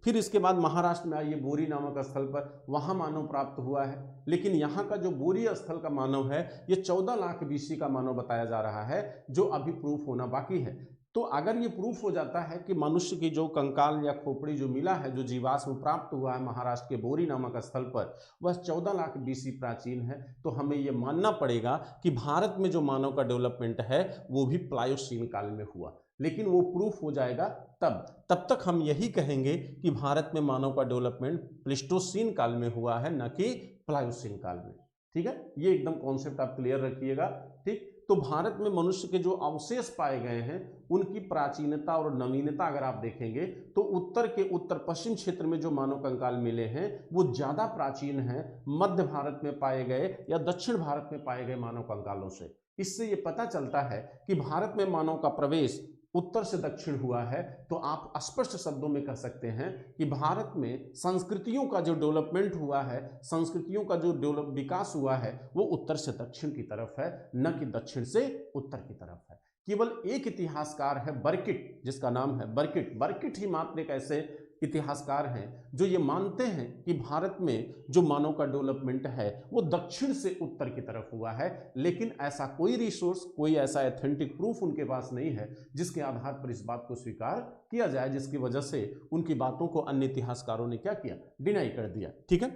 फिर इसके बाद महाराष्ट्र में आइए बोरी नामक स्थल पर, वहां मानव प्राप्त हुआ है। लेकिन यहाँ का जो बोरी स्थल का मानव है ये 14 लाख बीसी का मानव बताया जा रहा है, जो अभी प्रूफ होना बाकी है। तो अगर ये प्रूफ हो जाता है कि मनुष्य की जो कंकाल या खोपड़ी जो मिला है, जो जीवाश्म प्राप्त हुआ है महाराष्ट्र के बोरी नामक स्थल पर, वह 14 लाख बीसी प्राचीन है, तो हमें ये मानना पड़ेगा कि भारत में जो मानव का डेवलपमेंट है वो भी प्लायोसीन काल में हुआ। लेकिन वो प्रूफ हो जाएगा तब तक हम यही कहेंगे कि भारत में मानव का डेवलपमेंट प्लीस्टोसीन काल में हुआ है, न कि प्लायोसीन काल में। ठीक है, ये एकदम कॉन्सेप्ट आप क्लियर रखिएगा। ठीक, तो भारत में मनुष्य के जो अवशेष पाए गए हैं उनकी प्राचीनता और नवीनता अगर आप देखेंगे तो उत्तर के उत्तर पश्चिम क्षेत्र में जो मानव कंकाल मिले हैं वो ज्यादा प्राचीन हैं मध्य भारत में पाए गए या दक्षिण भारत में पाए गए मानव कंकालों से। इससे ये पता चलता है कि भारत में मानव का प्रवेश उत्तर से दक्षिण हुआ है। तो आप स्पष्ट शब्दों में कह सकते हैं कि भारत में संस्कृतियों का जो डेवलपमेंट हुआ है, संस्कृतियों का जो विकास हुआ है वो उत्तर से दक्षिण की तरफ है, न कि दक्षिण से उत्तर की तरफ है। केवल एक इतिहासकार है बर्किट, जिसका नाम है बर्किट। बर्किट ही मात्र एक ऐसे इतिहासकार हैं जो ये मानते हैं कि भारत में जो मानव का डेवलपमेंट है वो दक्षिण से उत्तर की तरफ हुआ है। लेकिन ऐसा कोई रिसोर्स, कोई ऐसा एथेंटिक प्रूफ उनके पास नहीं है जिसके आधार पर इस बात को स्वीकार किया जाए, जिसकी वजह से उनकी बातों को अन्य इतिहासकारों ने क्या किया, डिनाई कर दिया। ठीक है,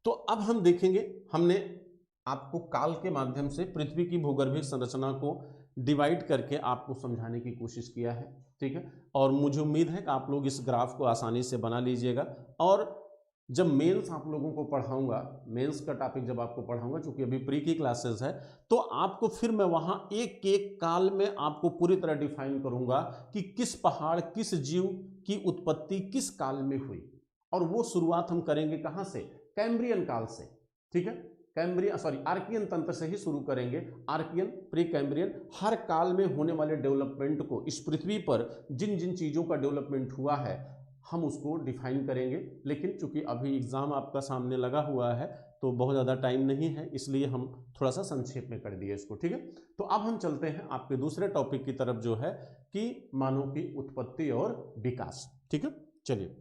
तो अब हम देखेंगे, हमने आपको काल के माध्यम से पृथ्वी की भूगर्भीय संरचना को डिवाइड करके आपको समझाने की कोशिश किया है। ठीक है, और मुझे उम्मीद है कि आप लोग इस ग्राफ को आसानी से बना लीजिएगा। और जब मेंस आप लोगों को पढ़ाऊंगा, मेंस का टॉपिक जब आपको पढ़ाऊंगा, चूंकि अभी प्री की क्लासेस है, तो आपको फिर मैं वहां एक एक काल में आपको पूरी तरह डिफाइन करूंगा कि किस पहाड़, किस जीव की उत्पत्ति किस काल में हुई। और वो शुरुआत हम करेंगे कहां से, कैम्ब्रियन काल से। ठीक है, आर्कियन तंत्र से ही शुरू करेंगे। आर्कियन, प्री कैम्ब्रियन, हर काल में होने वाले डेवलपमेंट को, इस पृथ्वी पर जिन जिन चीज़ों का डेवलपमेंट हुआ है हम उसको डिफाइन करेंगे। लेकिन चूंकि अभी एग्जाम आपका सामने लगा हुआ है तो बहुत ज़्यादा टाइम नहीं है, इसलिए हम थोड़ा सा संक्षेप में कर दिए इसको। ठीक है, तो अब हम चलते हैं आपके दूसरे टॉपिक की तरफ, जो है कि मानव की उत्पत्ति और विकास। ठीक है, चलिए।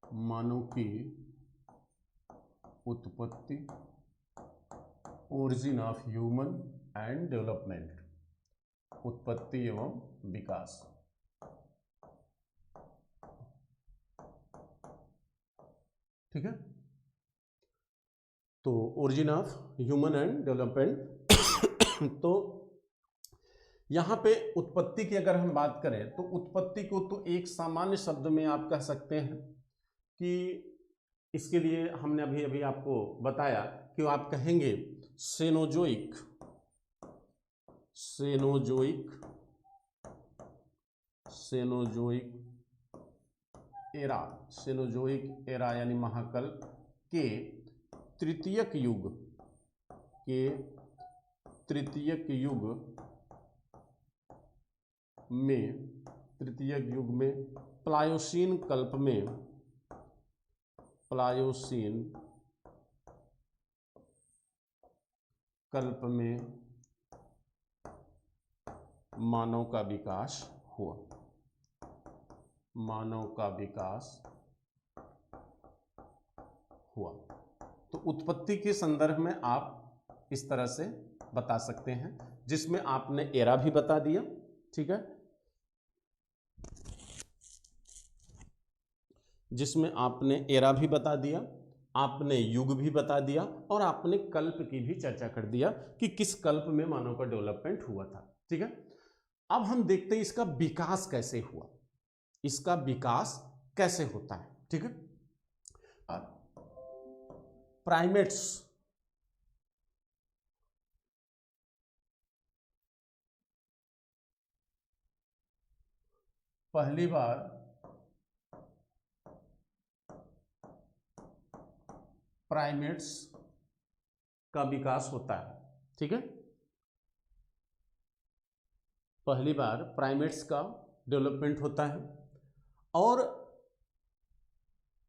मानव की उत्पत्ति, origin of human and development. उत्पत्ति एवं विकास। ठीक है, तो origin of human and development. तो यहां पे उत्पत्ति की अगर हम बात करें तो उत्पत्ति को तो एक सामान्य शब्द में आप कह सकते हैं कि इसके लिए हमने अभी अभी आपको बताया कि आप कहेंगे Cenozoic, Cenozoic, Cenozoic era, Cenozoic era यानी महाकल्प के तृतीयक युग, के तृतीयक युग में, तृतीयक युग में प्लायोसीन कल्प में, प्लायोसीन कल्प में मानव का विकास हुआ, मानव का विकास हुआ। तो उत्पत्ति के संदर्भ में आप इस तरह से बता सकते हैं, जिसमें आपने एरा भी बता दिया। ठीक है, जिसमें आपने एरा भी बता दिया, आपने युग भी बता दिया और आपने कल्प की भी चर्चा कर दिया कि किस कल्प में मानव का डेवलपमेंट हुआ था। ठीक है, अब हम देखते हैं इसका विकास कैसे हुआ, इसका विकास कैसे होता है। ठीक है, प्राइमेट्स, पहली बार प्राइमेट्स का विकास होता है। ठीक है, पहली बार प्राइमेट्स का डेवलपमेंट होता है। और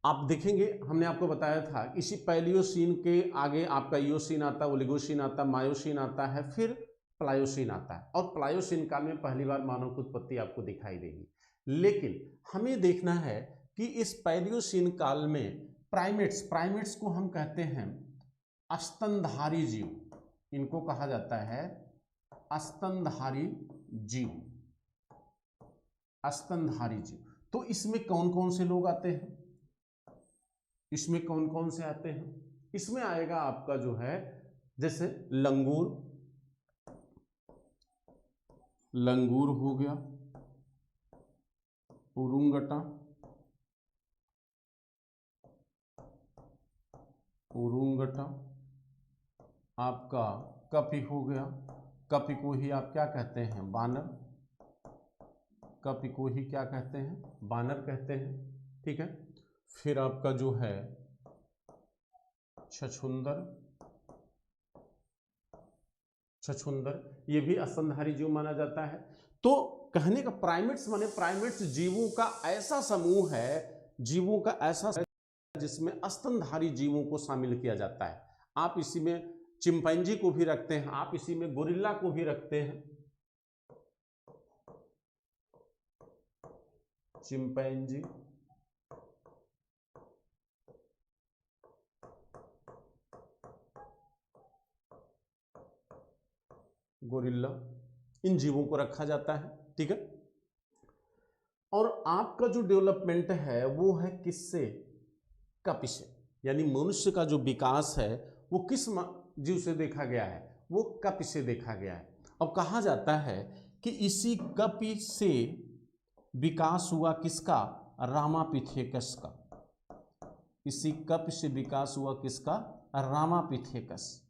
आप देखेंगे, हमने आपको बताया था इसी पैलियोसीन के आगे आपका इयोसीन आता है, ओलिगोसीन आता है, मायोसीन आता है, फिर प्लायोसीन आता है। और प्लायोसीन काल में पहली बार मानव की उत्पत्ति आपको दिखाई देगी। लेकिन हमें देखना है कि इस पैलियोसीन काल में प्राइमेट्स, प्राइमेट्स को हम कहते हैं स्तनधारी जीव, इनको कहा जाता है स्तनधारी जीव, स्तनधारी जीव। तो इसमें कौन कौन से लोग आते हैं, इसमें कौन कौन से आते हैं? इसमें आएगा आपका जो है जैसे लंगूर, लंगूर हो गया, उरुंगटा, उरुंगटा, आपका कपि हो गया, कपि को ही आप क्या कहते हैं, बानर, कपि को ही क्या कहते हैं, बानर कहते हैं। ठीक है, फिर आपका जो है छछूंदर, छछूंदर ये भी स्तनधारी जीव माना जाता है। तो कहने का प्राइमेट्स माने प्राइमेट्स जीवों का ऐसा समूह है, जीवों का ऐसा जिसमें स्तनधारी जीवों को शामिल किया जाता है। आप इसी में चिंपैंजी को भी रखते हैं, आप इसी में गोरिल्ला को भी रखते हैं, चिंपैंजी, गोरिल्ला, इन जीवों को रखा जाता है। ठीक है, और आपका जो डेवलपमेंट है वो है किससे, कपि से, यानी मनुष्य का जो विकास है वो किस जीव से देखा गया है, वो कपि से देखा गया है। अब कहा जाता है कि इसी कपि से विकास हुआ किसका, रामापिथेकस का, इसी कपि से विकास हुआ किसका, रामापिथेकस,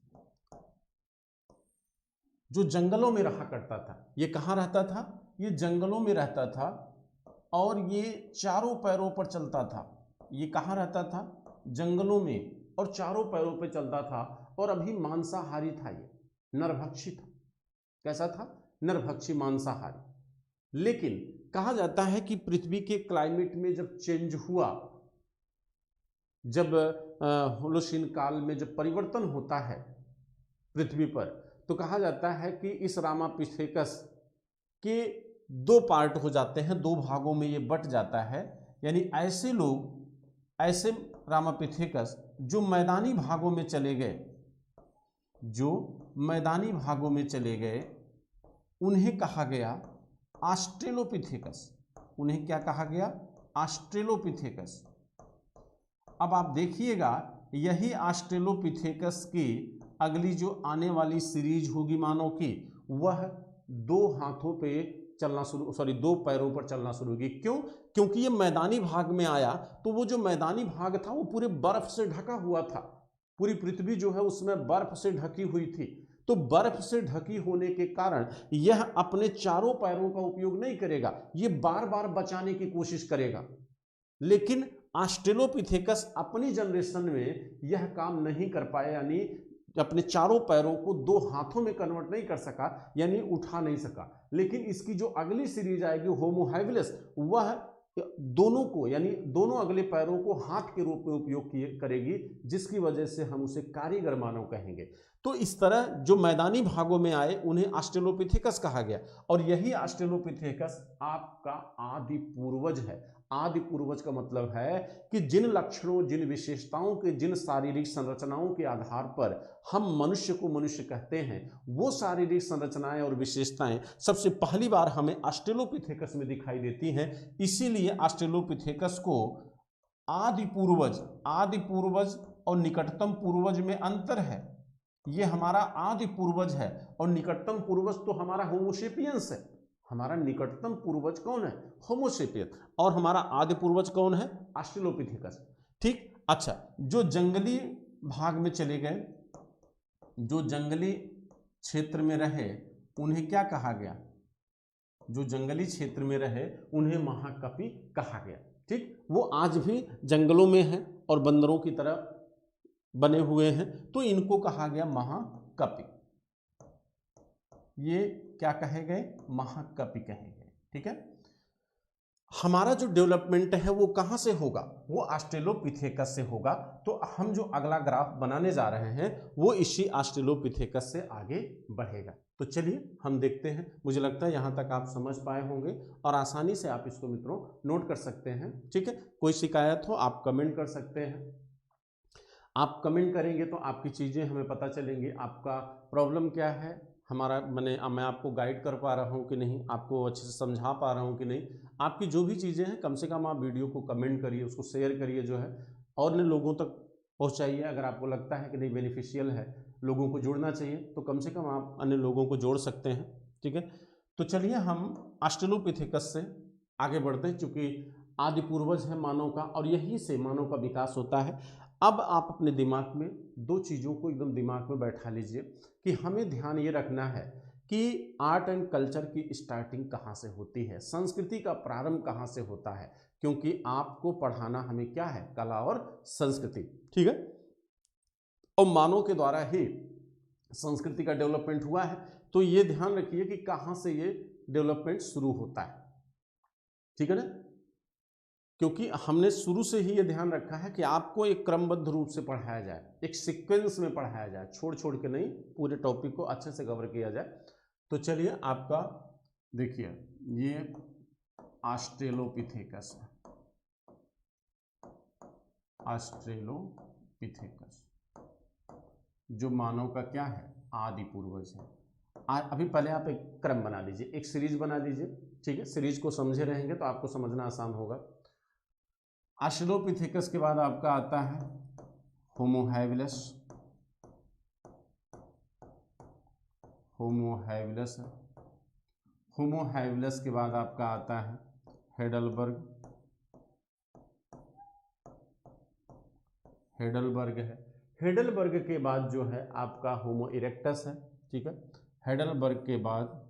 जो जंगलों में रहा करता था। ये कहाँ रहता था, ये जंगलों में रहता था और ये चारों पैरों पर चलता था। ये कहाँ रहता था, जंगलों में, और चारों पैरों पर चलता था और अभी मांसाहारी था, ये नरभक्षी था। कैसा था, नरभक्षी, मांसाहारी। लेकिन कहा जाता है कि पृथ्वी के क्लाइमेट में जब चेंज हुआ, जब होलोसीन काल में जब परिवर्तन होता है पृथ्वी पर, तो कहा जाता है कि इस रामापिथेकस के दो पार्ट हो जाते हैं, दो भागों में ये बट जाता है। यानी ऐसे लोग, ऐसे रामापिथेकस जो मैदानी भागों में चले गए, जो मैदानी भागों में चले गए, उन्हें कहा गया ऑस्ट्रेलोपिथेकस। उन्हें क्या कहा गया? ऑस्ट्रेलोपिथेकस। अब आप देखिएगा यही ऑस्ट्रेलोपिथेकस की अगली जो आने वाली सीरीज होगी मानव की, वह दो हाथों पे चलना शुरू, दो पैरों पर चलना शुरू होगी। क्यों? क्योंकि ये मैदानी भाग में आया, तो वो जो मैदानी भाग था वो पूरे बर्फ से ढका हुआ था। पूरी पृथ्वी जो है उसमें बर्फ से ढकी हुई थी। तो बर्फ से ढकी होने के कारण यह अपने चारों पैरों का उपयोग नहीं करेगा, ये बार बार बचाने की कोशिश करेगा। लेकिन ऑस्ट्रेलोपिथेकस अपनी जनरेशन में यह काम नहीं कर पाया, यानी अपने चारों पैरों को दो हाथों में कन्वर्ट नहीं कर सका, यानी उठा नहीं सका। लेकिन इसकी जो अगली सीरीज आएगी होमो हैबिलिस, वह दोनों को, यानी दोनों अगले पैरों को हाथ के रूप में उपयोग करेगी, जिसकी वजह से हम उसे कारीगर मानव कहेंगे। तो इस तरह जो मैदानी भागों में आए उन्हें ऑस्ट्रेलोपिथेकस कहा गया, और यही ऑस्ट्रेलोपिथेकस आपका आदि पूर्वज है। आदि पूर्वज का मतलब है कि जिन लक्षणों, जिन विशेषताओं के, जिन शारीरिक संरचनाओं के आधार पर हम मनुष्य को मनुष्य कहते हैं, वो शारीरिक संरचनाएं और विशेषताएं सबसे पहली बार हमें ऑस्ट्रेलोपिथेकस में दिखाई देती हैं। इसीलिए ऑस्ट्रेलोपिथेकस को आदि पूर्वज और निकटतम पूर्वज में अंतर है। ये हमारा आदि पूर्वज है और निकटतम पूर्वज तो हमारा होमोसेपियंस है। हमारा निकटतम पूर्वज कौन है? होमोसेपियंस। और हमारा आदि पूर्वज कौन है? ऑस्ट्रेलोपिथेकस। ठीक। अच्छा, जो जंगली भाग में चले गए, जो जंगली क्षेत्र में रहे, उन्हें क्या कहा गया? जो जंगली क्षेत्र में रहे उन्हें महाकपि कहा गया। ठीक। वो आज भी जंगलों में हैं और बंदरों की तरह बने हुए हैं, तो इनको कहा गया महाकपि। ये क्या कहे गए? महाकपि कहे गए। ठीक है। हमारा जो डेवलपमेंट है वो कहाँ से होगा? वो ऑस्ट्रेलोपिथेकस से होगा। तो हम जो अगला ग्राफ बनाने जा रहे हैं वो इसी ऑस्ट्रेलोपिथेकस से आगे बढ़ेगा। तो चलिए हम देखते हैं। मुझे लगता है यहाँ तक आप समझ पाए होंगे और आसानी से आप इसको मित्रों नोट कर सकते हैं। ठीक है। कोई शिकायत हो आप कमेंट कर सकते हैं। आप कमेंट करेंगे तो आपकी चीज़ें हमें पता चलेंगी, आपका प्रॉब्लम क्या है, हमारा मैं आपको गाइड कर पा रहा हूँ कि नहीं, आपको अच्छे से समझा पा रहा हूँ कि नहीं। आपकी जो भी चीज़ें हैं कम से कम आप वीडियो को कमेंट करिए, उसको शेयर करिए जो है, और अन्य लोगों तक पहुँचाइए। अगर आपको लगता है कि नहीं बेनिफिशियल है, लोगों को जोड़ना चाहिए, तो कम से कम आप अन्य लोगों को जोड़ सकते हैं। ठीक है। तो चलिए हम ऑस्ट्रेलोपिथेकस से आगे बढ़ते हैं, चूँकि आदि पूर्वज है मानव का और यहीं से मानव का विकास होता है। अब आप अपने दिमाग में दो चीज़ों को एकदम दिमाग में बैठा लीजिए कि हमें ध्यान ये रखना है कि आर्ट एंड कल्चर की स्टार्टिंग कहाँ से होती है, संस्कृति का प्रारंभ कहाँ से होता है, क्योंकि आपको पढ़ाना हमें क्या है? कला और संस्कृति। ठीक है। और मानव के द्वारा ही संस्कृति का डेवलपमेंट हुआ है, तो ये ध्यान रखिए कि कहाँ से ये डेवलपमेंट शुरू होता है। ठीक है ना। क्योंकि हमने शुरू से ही ये ध्यान रखा है कि आपको एक क्रमबद्ध रूप से पढ़ाया जाए, एक सीक्वेंस में पढ़ाया जाए, छोड़ छोड़ के नहीं, पूरे टॉपिक को अच्छे से कवर किया जाए। तो चलिए आपका देखिए, ये ऑस्ट्रेलोपिथेकस है, ऑस्ट्रेलोपिथेकस जो मानव का क्या है? आदि पूर्वज है। अभी पहले आप एक क्रम बना लीजिए, एक सीरीज बना लीजिए। ठीक है। सीरीज को समझे रहेंगे तो आपको समझना आसान होगा। ऑस्ट्रेलोपिथेकस के बाद आपका आता है होमो हैबिलिस, होमो हैबिलिस है। होमो हैबिलिस के बाद आपका आता है हेडलबर्ग, हेडलबर्ग है। हेडलबर्ग के बाद जो है आपका होमो इरेक्टस है। ठीक है। हेडलबर्ग के बाद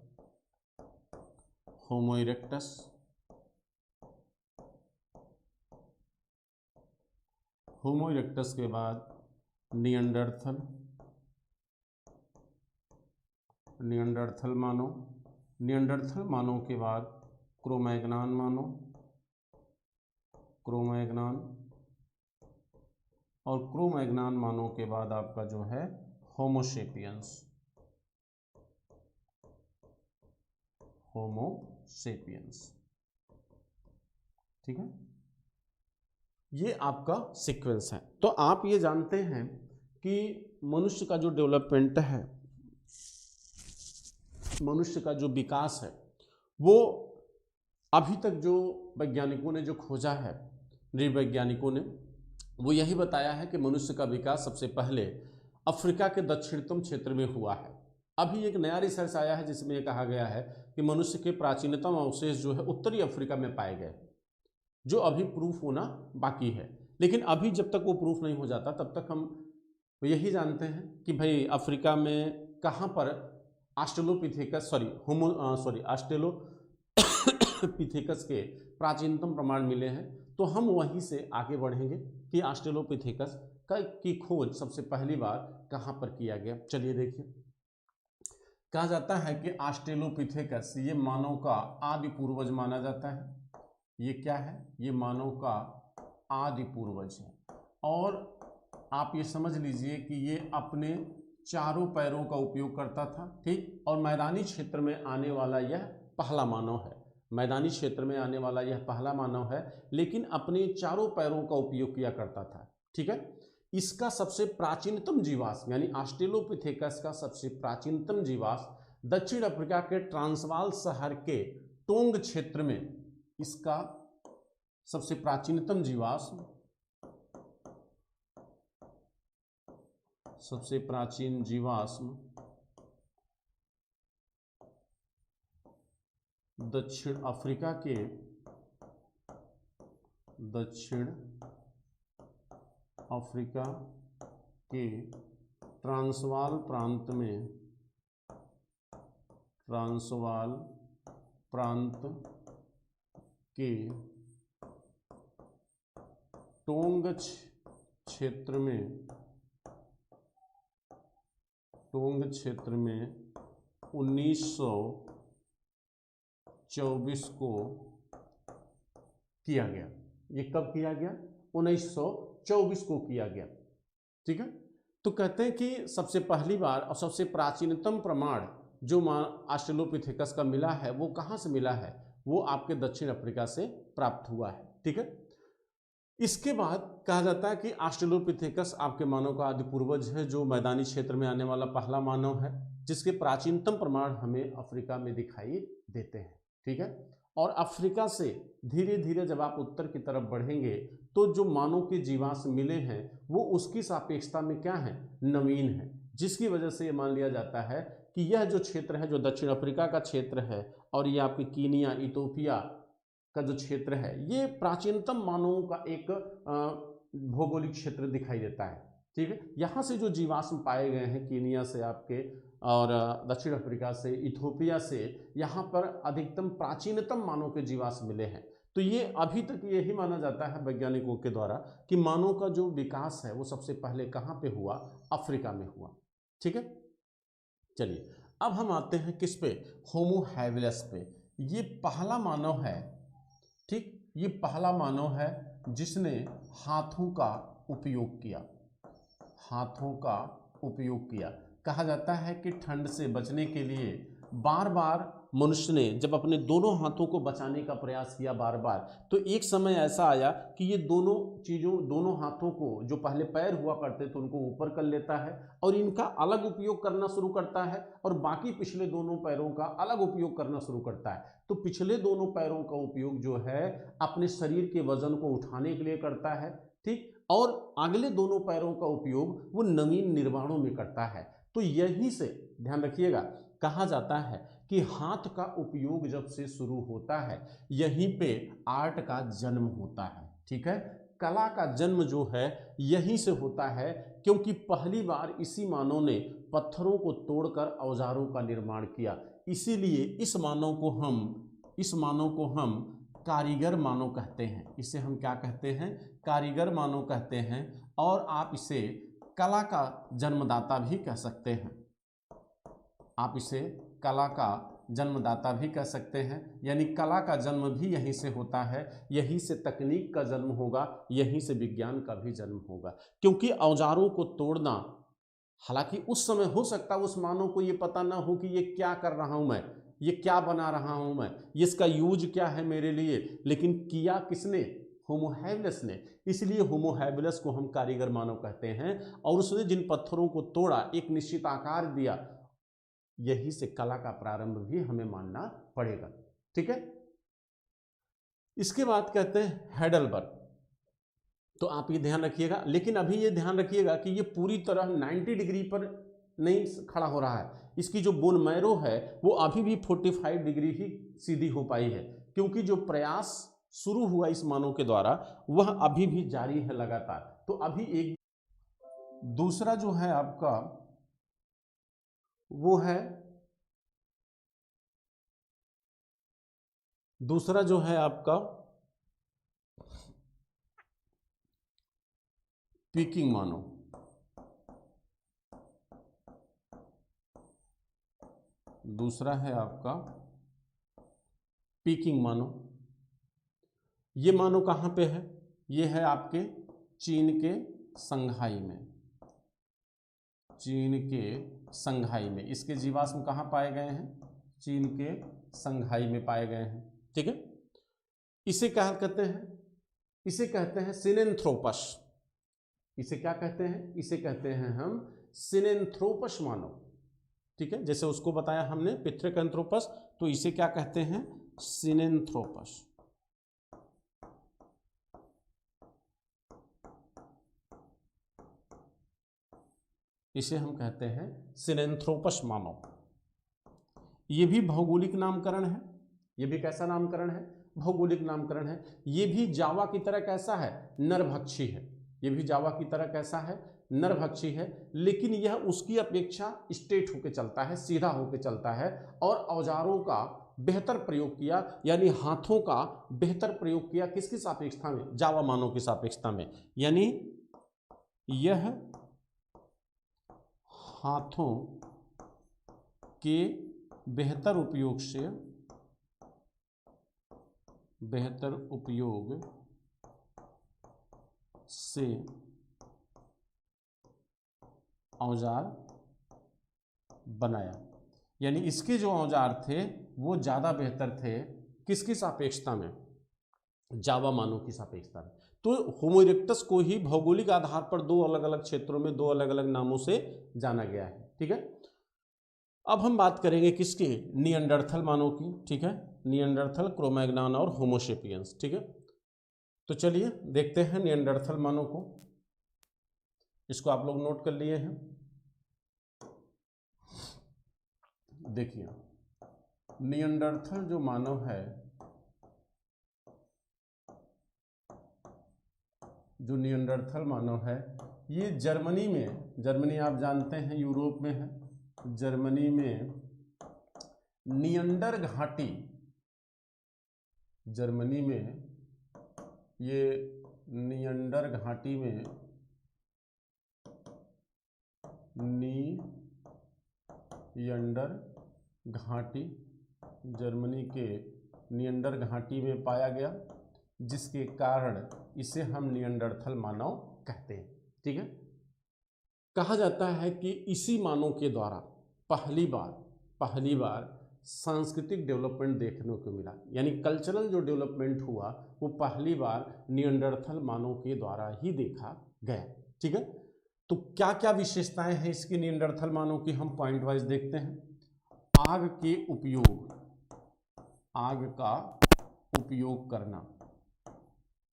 होमो इरेक्टस, होमो इरेक्टस के बाद निएंडरथल, निएंडरथल मानव, निएंडरथल मानव के बाद क्रोमैग्नान मानव, क्रोमैग्नान, और क्रोमैग्नान मानव के बाद आपका जो है होमोसेपियंस, होमोसेपियंस। ठीक है। ये आपका सीक्वेंस है। तो आप ये जानते हैं कि मनुष्य का जो डेवलपमेंट है मनुष्य का जो विकास है वो अभी तक जो वैज्ञानिकों ने जो खोजा है, नृवैज्ञानिकों ने, वो यही बताया है कि मनुष्य का विकास सबसे पहले अफ्रीका के दक्षिणतम क्षेत्र में हुआ है। अभी एक नया रिसर्च आया है जिसमें यह कहा गया है कि मनुष्य के प्राचीनतम अवशेष जो है उत्तरी अफ्रीका में पाए गए, जो अभी प्रूफ होना बाकी है। लेकिन अभी जब तक वो प्रूफ नहीं हो जाता तब तक हम यही जानते हैं कि भाई अफ्रीका में कहाँ पर ऑस्ट्रेलोपिथेकस ऑस्ट्रेलोपिथेकस के प्राचीनतम प्रमाण मिले हैं। तो हम वहीं से आगे बढ़ेंगे कि ऑस्ट्रेलोपिथेकस की खोज सबसे पहली बार कहाँ पर किया गया। चलिए देखिए, कहा जाता है कि ऑस्ट्रेलोपिथेकस ये मानव का आदि पूर्वज माना जाता है। ये क्या है? ये मानव का आदि पूर्वज है। और आप ये समझ लीजिए कि ये अपने चारों पैरों का उपयोग करता था, ठीक। और मैदानी क्षेत्र में आने वाला यह पहला मानव है। मैदानी क्षेत्र में आने वाला यह पहला मानव है, लेकिन अपने चारों पैरों का उपयोग किया करता था, ठीक है। इसका सबसे प्राचीनतम जीवाश्म यानी ऑस्ट्रेलोपिथेकस का सबसे प्राचीनतम जीवाश्म दक्षिण अफ्रीका के ट्रांसवाल शहर के टोंग क्षेत्र में, इसका सबसे प्राचीनतम जीवाश्म, सबसे प्राचीन जीवाश्म दक्षिण अफ्रीका के ट्रांसवाल प्रांत के टोंग क्षेत्र में 1924 को किया गया। ये कब किया गया? 1924 को किया गया, ठीक है। तो कहते हैं कि सबसे पहली बार और सबसे प्राचीनतम प्रमाण जो ऑस्ट्रेलोपिथेकस का मिला है वो कहाँ से मिला है? वो आपके दक्षिण अफ्रीका से प्राप्त हुआ है, ठीक है। इसके बाद कहा जाता है कि ऑस्ट्रेलोपिथेकस आपके मानव का आदि पूर्वज है, जो मैदानी क्षेत्र में आने वाला पहला मानव है, जिसके प्राचीनतम प्रमाण हमें अफ्रीका में दिखाई देते हैं, ठीक है। और अफ्रीका से धीरे धीरे जब आप उत्तर की तरफ बढ़ेंगे तो जो मानव के जीवाश्म मिले हैं वो उसकी सापेक्षता में क्या है? नवीन है, जिसकी वजह से ये मान लिया जाता है कि यह जो क्षेत्र है, जो दक्षिण अफ्रीका का क्षेत्र है, और ये आपके कीनिया, इथोपिया का जो क्षेत्र है, ये प्राचीनतम मानवों का एक भौगोलिक क्षेत्र दिखाई देता है, ठीक है। यहाँ से जो जीवाश्म पाए गए हैं कीनिया से आपके, और दक्षिण अफ्रीका से, इथोपिया से, यहाँ पर अधिकतम प्राचीनतम मानव के जीवाश्म मिले हैं। तो ये अभी तक यही माना जाता है वैज्ञानिकों के द्वारा कि मानव का जो विकास है वो सबसे पहले कहाँ पे हुआ? अफ्रीका में हुआ, ठीक है। चलिए अब हम आते हैं किस पे? होमो हैबिलिस पे। ये पहला मानव है, ठीक, ये पहला मानव है जिसने हाथों का उपयोग किया, हाथों का उपयोग किया। कहा जाता है कि ठंड से बचने के लिए बार बार मनुष्य ने जब अपने दोनों हाथों को बचाने का प्रयास किया बार बार, तो एक समय ऐसा आया कि ये दोनों हाथों को, जो पहले पैर हुआ करते थे उनको ऊपर कर लेता है और इनका अलग उपयोग करना शुरू करता है, और बाकी पिछले दोनों पैरों का अलग उपयोग करना शुरू करता है। तो पिछले दोनों पैरों का उपयोग जो है अपने शरीर के वजन को उठाने के लिए करता है, ठीक, और अगले दोनों पैरों का उपयोग वो नवीन निर्माणों में करता है। तो यहीं से ध्यान रखिएगा, कहा जाता है कि हाथ का उपयोग जब से शुरू होता है यहीं पे आर्ट का जन्म होता है, ठीक है। कला का जन्म जो है यहीं से होता है, क्योंकि पहली बार इसी मानव ने पत्थरों को तोड़कर औजारों का निर्माण किया। इसीलिए इस मानव को हम कारीगर मानव कहते हैं। इसे हम क्या कहते हैं? कारीगर मानव कहते हैं। और आप इसे कला का जन्मदाता भी कह सकते हैं। आप इसे कला का जन्मदाता भी कह सकते हैं, यानी कला का जन्म भी यहीं से होता है, यहीं से तकनीक का जन्म होगा, यहीं से विज्ञान का भी जन्म होगा। क्योंकि औजारों को तोड़ना, हालांकि उस समय हो सकता है उस मानव को ये पता ना हो कि ये क्या कर रहा हूं मैं, ये क्या बना रहा हूं मैं, इसका यूज क्या है मेरे लिए, लेकिन किया किसने? होमो हैबिलिस ने। इसलिए होमो हैबिलिस को हम कारीगर मानव कहते हैं। और उसने जिन पत्थरों को तोड़ा, एक निश्चित आकार दिया, यही से कला का प्रारंभ भी हमें मानना पड़ेगा। ठीक है, इसके बाद कहते हैं हेडलबर्ग। तो आप ये ध्यान रखिएगा, लेकिन अभी ये ध्यान रखिएगा कि ये पूरी तरह 90 डिग्री पर नहीं खड़ा हो रहा है। इसकी जो बोन मैरो है वो अभी भी 45 डिग्री ही सीधी हो पाई है, क्योंकि जो प्रयास शुरू हुआ इस मानव के द्वारा वह अभी भी जारी है लगातार। तो अभी एक दूसरा जो है आपका वो है, दूसरा जो है आपका पीकिंग मानव। दूसरा है आपका पीकिंग मानव। ये मानव कहाँ पे है? ये है आपके चीन के संघाई में। चीन के संघाई में इसके जीवाश्म कहाँ पाए गए हैं? चीन के संघाई में पाए गए हैं। ठीक है, इसे क्या कहते हैं? इसे कहते हैं सिनेंथ्रोपस। इसे क्या कहते हैं? इसे कहते हैं हम सिनेंथ्रोपस मानव। ठीक है, जैसे उसको बताया हमने पिथेरैकेंथ्रोपस, तो इसे क्या कहते हैं? सिनेंथ्रोपस। इसे हम कहते हैं सिनेंथ्रोपस मानव। ये भी भौगोलिक नामकरण है। ये भी कैसा नामकरण है? भौगोलिक नामकरण है। ये भी जावा की तरह कैसा है? नरभक्षी है। ये भी जावा की तरह कैसा है? नरभक्षी है, लेकिन यह उसकी अपेक्षा स्ट्रेट होकर चलता है, सीधा होकर चलता है, और औजारों का बेहतर प्रयोग किया, यानी हाथों का बेहतर प्रयोग किया। किसकी सापेक्षता में? जावा मानव की सापेक्षता में। यानी यह हाथों के बेहतर उपयोग से औजार बनाया। यानी इसके जो औजार थे वो ज़्यादा बेहतर थे। किसकी सापेक्षता में? जावा मानव की सापेक्षता में। तो होमो इरेक्टस को ही भौगोलिक आधार पर दो अलग अलग क्षेत्रों में दो अलग अलग नामों से जाना गया है। ठीक है, अब हम बात करेंगे किसकी? निएंडरथल मानव की। ठीक है, निएंडरथल, क्रो-मैग्नन और होमो सेपियंस। ठीक है, तो चलिए देखते हैं निएंडरथल मानव को। इसको आप लोग नोट कर लिए हैं। देखिए, निएंडरथल जो मानव है, जो निएंडरथल मानव है, ये जर्मनी में, जर्मनी आप जानते हैं यूरोप में है, जर्मनी में निएंडर घाटी, जर्मनी में ये निएंडर घाटी में, निएंडर घाटी, जर्मनी के निएंडर घाटी में पाया गया, जिसके कारण इसे हम निएंडरथल मानव कहते हैं। ठीक है, कहा जाता है कि इसी मानव के द्वारा पहली बार सांस्कृतिक डेवलपमेंट देखने को मिला। यानी कल्चरल जो डेवलपमेंट हुआ वो पहली बार निएंडरथल मानव के द्वारा ही देखा गया। ठीक है, तो क्या क्या विशेषताएं हैं इसकी निएंडरथल मानव की, हम पॉइंट वाइज देखते हैं। आग के उपयोग, आग का उपयोग करना,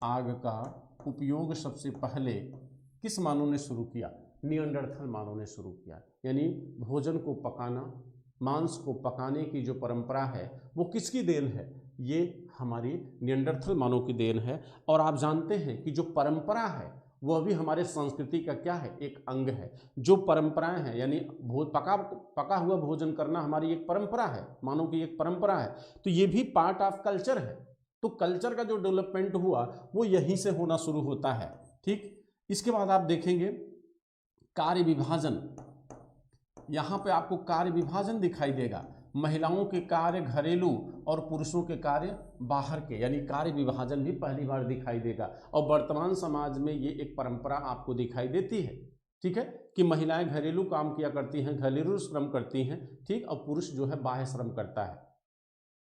आग का उपयोग सबसे पहले किस मानव ने शुरू किया? निएंडरथल मानव ने शुरू किया। यानी भोजन को पकाना, मांस को पकाने की जो परंपरा है वो किसकी देन है? ये हमारी निएंडरथल मानव की देन है। और आप जानते हैं कि जो परंपरा है वह भी हमारे संस्कृति का क्या है? एक अंग है। जो परंपराएं हैं, यानी पका हुआ भोजन करना हमारी एक परंपरा है, मानव की एक परंपरा है, तो ये भी पार्ट ऑफ कल्चर है। तो कल्चर का जो डेवलपमेंट हुआ वो यहीं से होना शुरू होता है। ठीक, इसके बाद आप देखेंगे कार्य विभाजन। यहाँ पे आपको कार्य विभाजन दिखाई देगा। महिलाओं के कार्य घरेलू और पुरुषों के कार्य बाहर के, यानी कार्य विभाजन भी पहली बार दिखाई देगा। और वर्तमान समाज में ये एक परंपरा आपको दिखाई देती है। ठीक है, कि महिलाएं घरेलू काम किया करती हैं, घरेलू श्रम करती हैं। ठीक, और पुरुष जो है बाह्य श्रम करता है।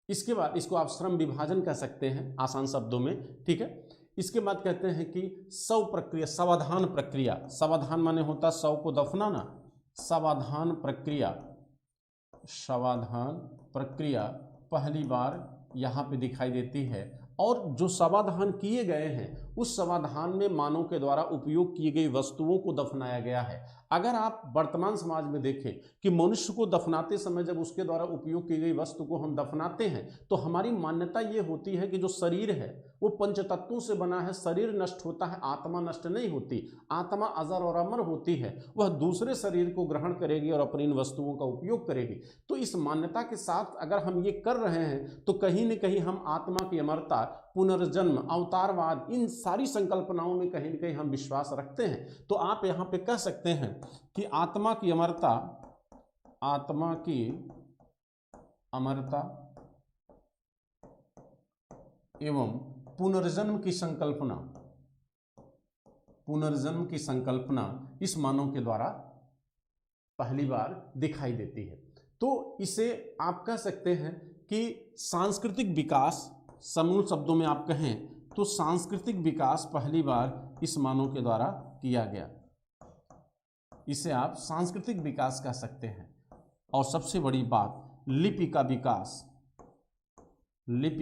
इसके बाद इसको आप श्रम विभाजन कह सकते हैं आसान शब्दों में। ठीक है, इसके बाद कहते हैं कि शव प्रक्रिया, सावधान प्रक्रिया। सावधान माने होता शव को दफनाना, सावधान प्रक्रिया समाधान प्रक्रिया पहली बार यहाँ पे दिखाई देती है। और जो समाधान किए गए हैं उस समाधान में मानव के द्वारा उपयोग की गई वस्तुओं को दफनाया गया है। अगर आप वर्तमान समाज में देखें कि मनुष्य को दफनाते समय जब उसके द्वारा उपयोग की गई वस्तु को हम दफनाते हैं तो हमारी मान्यता ये होती है कि जो शरीर है वो पंचतत्वों से बना है, शरीर नष्ट होता है, आत्मा नष्ट नहीं होती, आत्मा अजर और अमर होती है, वह दूसरे शरीर को ग्रहण करेगी और अपनी इन वस्तुओं का उपयोग करेगी। तो इस मान्यता के साथ अगर हम ये कर रहे हैं तो कहीं न कहीं हम आत्मा की अमरता, पुनर्जन्म, अवतारवाद, इन सारी संकल्पनाओं में कहीं न कहीं हम विश्वास रखते हैं। तो आप यहाँ पे कह सकते हैं कि आत्मा की अमरता एवं पुनर्जन्म की संकल्पना इस मानव के द्वारा पहली बार दिखाई देती है। तो इसे आप कह सकते हैं कि सांस्कृतिक विकास, समूल शब्दों में आप कहें तो सांस्कृतिक विकास पहली बार इस मानव के द्वारा किया गया, इसे आप सांस्कृतिक विकास कह सकते हैं। और सबसे बड़ी बात, लिपि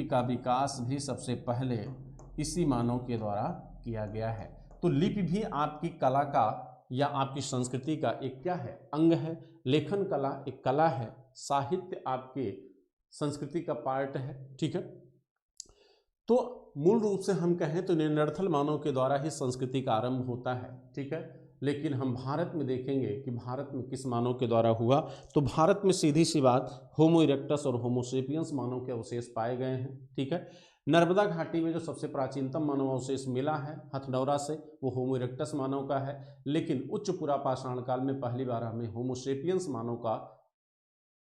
का विकास भी सबसे पहले इसी मानव के द्वारा किया गया है। तो लिपि भी आपकी कला का या आपकी संस्कृति का एक क्या है, अंग है। लेखन कला एक कला है, साहित्य आपके संस्कृति का पार्ट है, ठीक है। तो मूल रूप से हम कहें तो नियंडरथल मानव के द्वारा ही संस्कृति का आरंभ होता है, ठीक है। लेकिन हम भारत में देखेंगे कि भारत में किस मानव के द्वारा हुआ, तो भारत में सीधी सी बात होमो इरेक्टस और होमो सेपियंस मानव के अवशेष पाए गए हैं, ठीक है। नर्मदा घाटी में जो सबसे प्राचीनतम मानव अवशेष मिला है हथनौरा से, वो होमो इरेक्टस मानव का है। लेकिन उच्च पुरापाषाण काल में पहली बार हमें होमो सेपियंस मानव का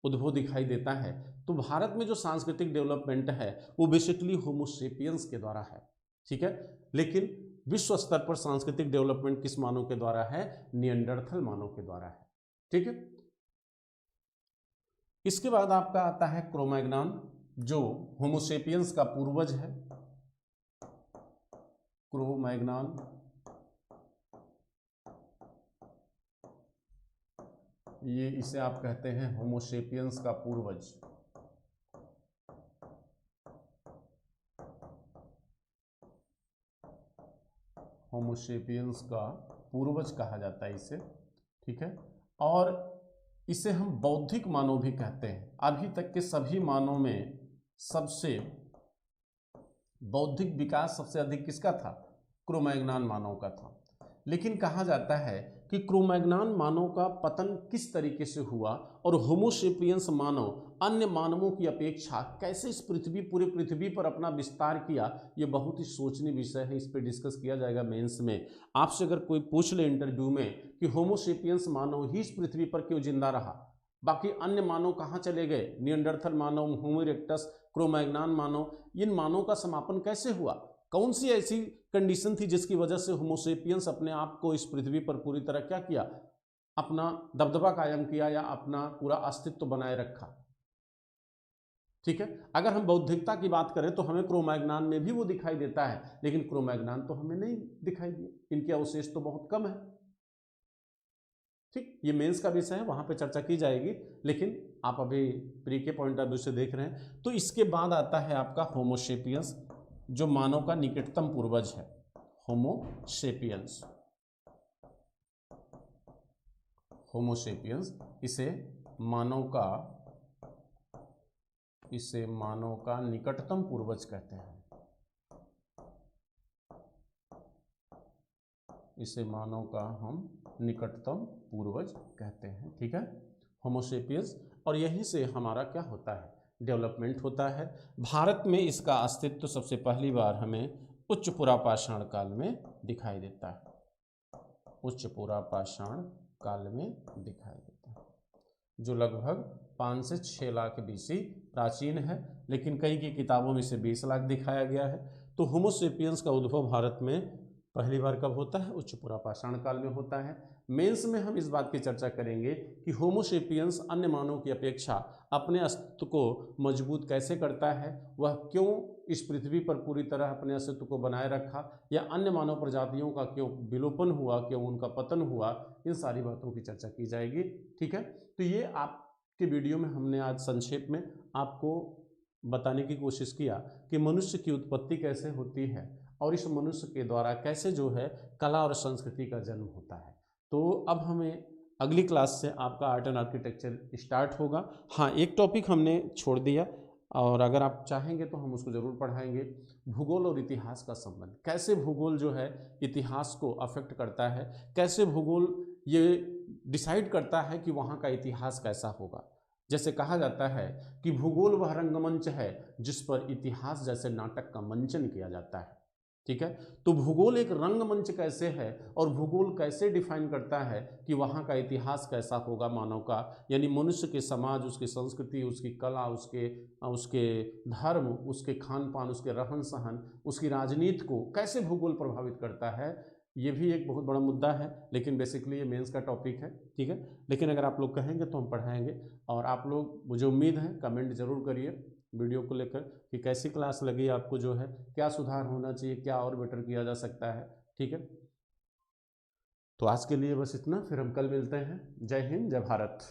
उद्भव दिखाई देता है। तो भारत में जो सांस्कृतिक डेवलपमेंट है वो बेसिकली होमो सेपियंस के द्वारा है, ठीक है। लेकिन विश्व स्तर पर सांस्कृतिक डेवलपमेंट किस मानव के द्वारा है, नियंडरथल मानव के द्वारा है, ठीक है। इसके बाद आपका आता है क्रोमैग्नॉन, जो होमो सेपियंस का पूर्वज है। क्रोमैग्नॉन ये इसे आप कहते हैं होमो सेपियंस का पूर्वज। होमो सेपियंस का पूर्वज कहा जाता है इसे, ठीक है। और इसे हम बौद्धिक मानव भी कहते हैं। अभी तक के सभी मानव में सबसे बौद्धिक विकास सबसे अधिक किसका था, क्रोमैग्नॉन मानव का था। लेकिन कहा जाता है कि क्रोमैग्नॉन मानव का पतन किस तरीके से हुआ और होमो सेपियंस मानव अन्य मानवों की अपेक्षा कैसे इस पूरी पृथ्वी पर अपना विस्तार किया, ये बहुत ही सोचनीय विषय है। इस पर डिस्कस किया जाएगा मेंस में। आपसे अगर कोई पूछ ले इंटरव्यू में कि होमो सेपियंस मानव ही इस पृथ्वी पर क्यों जिंदा रहा, बाकी अन्य मानव कहाँ चले गए, नियंडरथल मानव, होमो इरेक्टस, क्रोमैग्नॉन मानव, इन मानव का समापन कैसे हुआ, कौन सी ऐसी कंडीशन थी जिसकी वजह से होमो सेपियंस अपने आप को इस पृथ्वी पर पूरी तरह क्या किया, अपना दबदबा कायम किया या अपना पूरा अस्तित्व बनाए रखा, ठीक है। अगर हम बौद्धिकता की बात करें तो हमें क्रोमैग्नॉन में भी वो दिखाई देता है, लेकिन क्रोमैग्नॉन तो हमें नहीं दिखाई दिए, इनके अवशेष तो बहुत कम है, ठीक। ये मेंस का विषय है, वहां पे चर्चा की जाएगी, लेकिन आप अभी प्री के पॉइंट ऑफ व्यू से देख रहे हैं। तो इसके बाद आता है आपका होमो सेपियंस, जो मानव का निकटतम पूर्वज है, होमो सेपियंस। होमो सेपियंस इसे मानव का निकटतम पूर्वज कहते हैं, इसे मानव का हम निकटतम पूर्वज कहते हैं, ठीक है, होमो सेपियंस। और यहीं से हमारा क्या होता है, डेवलपमेंट होता है। भारत में इसका अस्तित्व सबसे पहली बार हमें उच्च पुरापाषाण काल में दिखाई देता है, उच्च पुरापाषाण काल में दिखाई देता है, जो लगभग 5 से 6 लाख BC प्राचीन है, लेकिन कई की किताबों में इसे 20 लाख दिखाया गया है। तो होमो सेपियंस का उद्भव भारत में पहली बार कब होता है, उच्च पुरापाषाण काल में होता है। मेंस में हम इस बात की चर्चा करेंगे कि होमो सेपियंस अन्य मानव की अपेक्षा अपने अस्तित्व को मजबूत कैसे करता है, वह क्यों इस पृथ्वी पर पूरी तरह अपने अस्तित्व को बनाए रखा, या अन्य मानव प्रजातियों का क्यों विलोपन हुआ, क्यों उनका पतन हुआ, इन सारी बातों की चर्चा की जाएगी, ठीक है। तो ये आप की वीडियो में हमने आज संक्षेप में आपको बताने की कोशिश किया कि मनुष्य की उत्पत्ति कैसे होती है और इस मनुष्य के द्वारा कैसे जो है कला और संस्कृति का जन्म होता है। तो अब हमें अगली क्लास से आपका आर्ट एंड आर्किटेक्चर स्टार्ट होगा। हाँ, एक टॉपिक हमने छोड़ दिया और अगर आप चाहेंगे तो हम उसको ज़रूर पढ़ाएंगे, भूगोल और इतिहास का संबंध। कैसे भूगोल जो है इतिहास को अफेक्ट करता है, कैसे भूगोल ये डिसाइड करता है कि वहाँ का इतिहास कैसा होगा। जैसे कहा जाता है कि भूगोल वह रंगमंच है जिस पर इतिहास जैसे नाटक का मंचन किया जाता है। ठीक है, तो भूगोल एक रंगमंच कैसे है और भूगोल कैसे डिफाइन करता है कि वहाँ का इतिहास कैसा होगा मानव का, यानी मनुष्य के समाज, उसकी संस्कृति, उसकी कला, उसके धर्म, उसके खान पान, उसके रहन सहन, उसकी राजनीति को कैसे भूगोल प्रभावित करता है। ये भी एक बहुत बड़ा मुद्दा है, लेकिन बेसिकली ये मेंस का टॉपिक है। ठीक है, लेकिन अगर आप लोग कहेंगे तो हम पढ़ाएंगे। और आप लोग, मुझे उम्मीद है, कमेंट जरूर करिए वीडियो को लेकर कि कैसी क्लास लगी आपको, जो है क्या सुधार होना चाहिए, क्या और बेटर किया जा सकता है। ठीक है, तो आज के लिए बस इतना, फिर हम कल मिलते हैं। जय हिंद, जय भारत।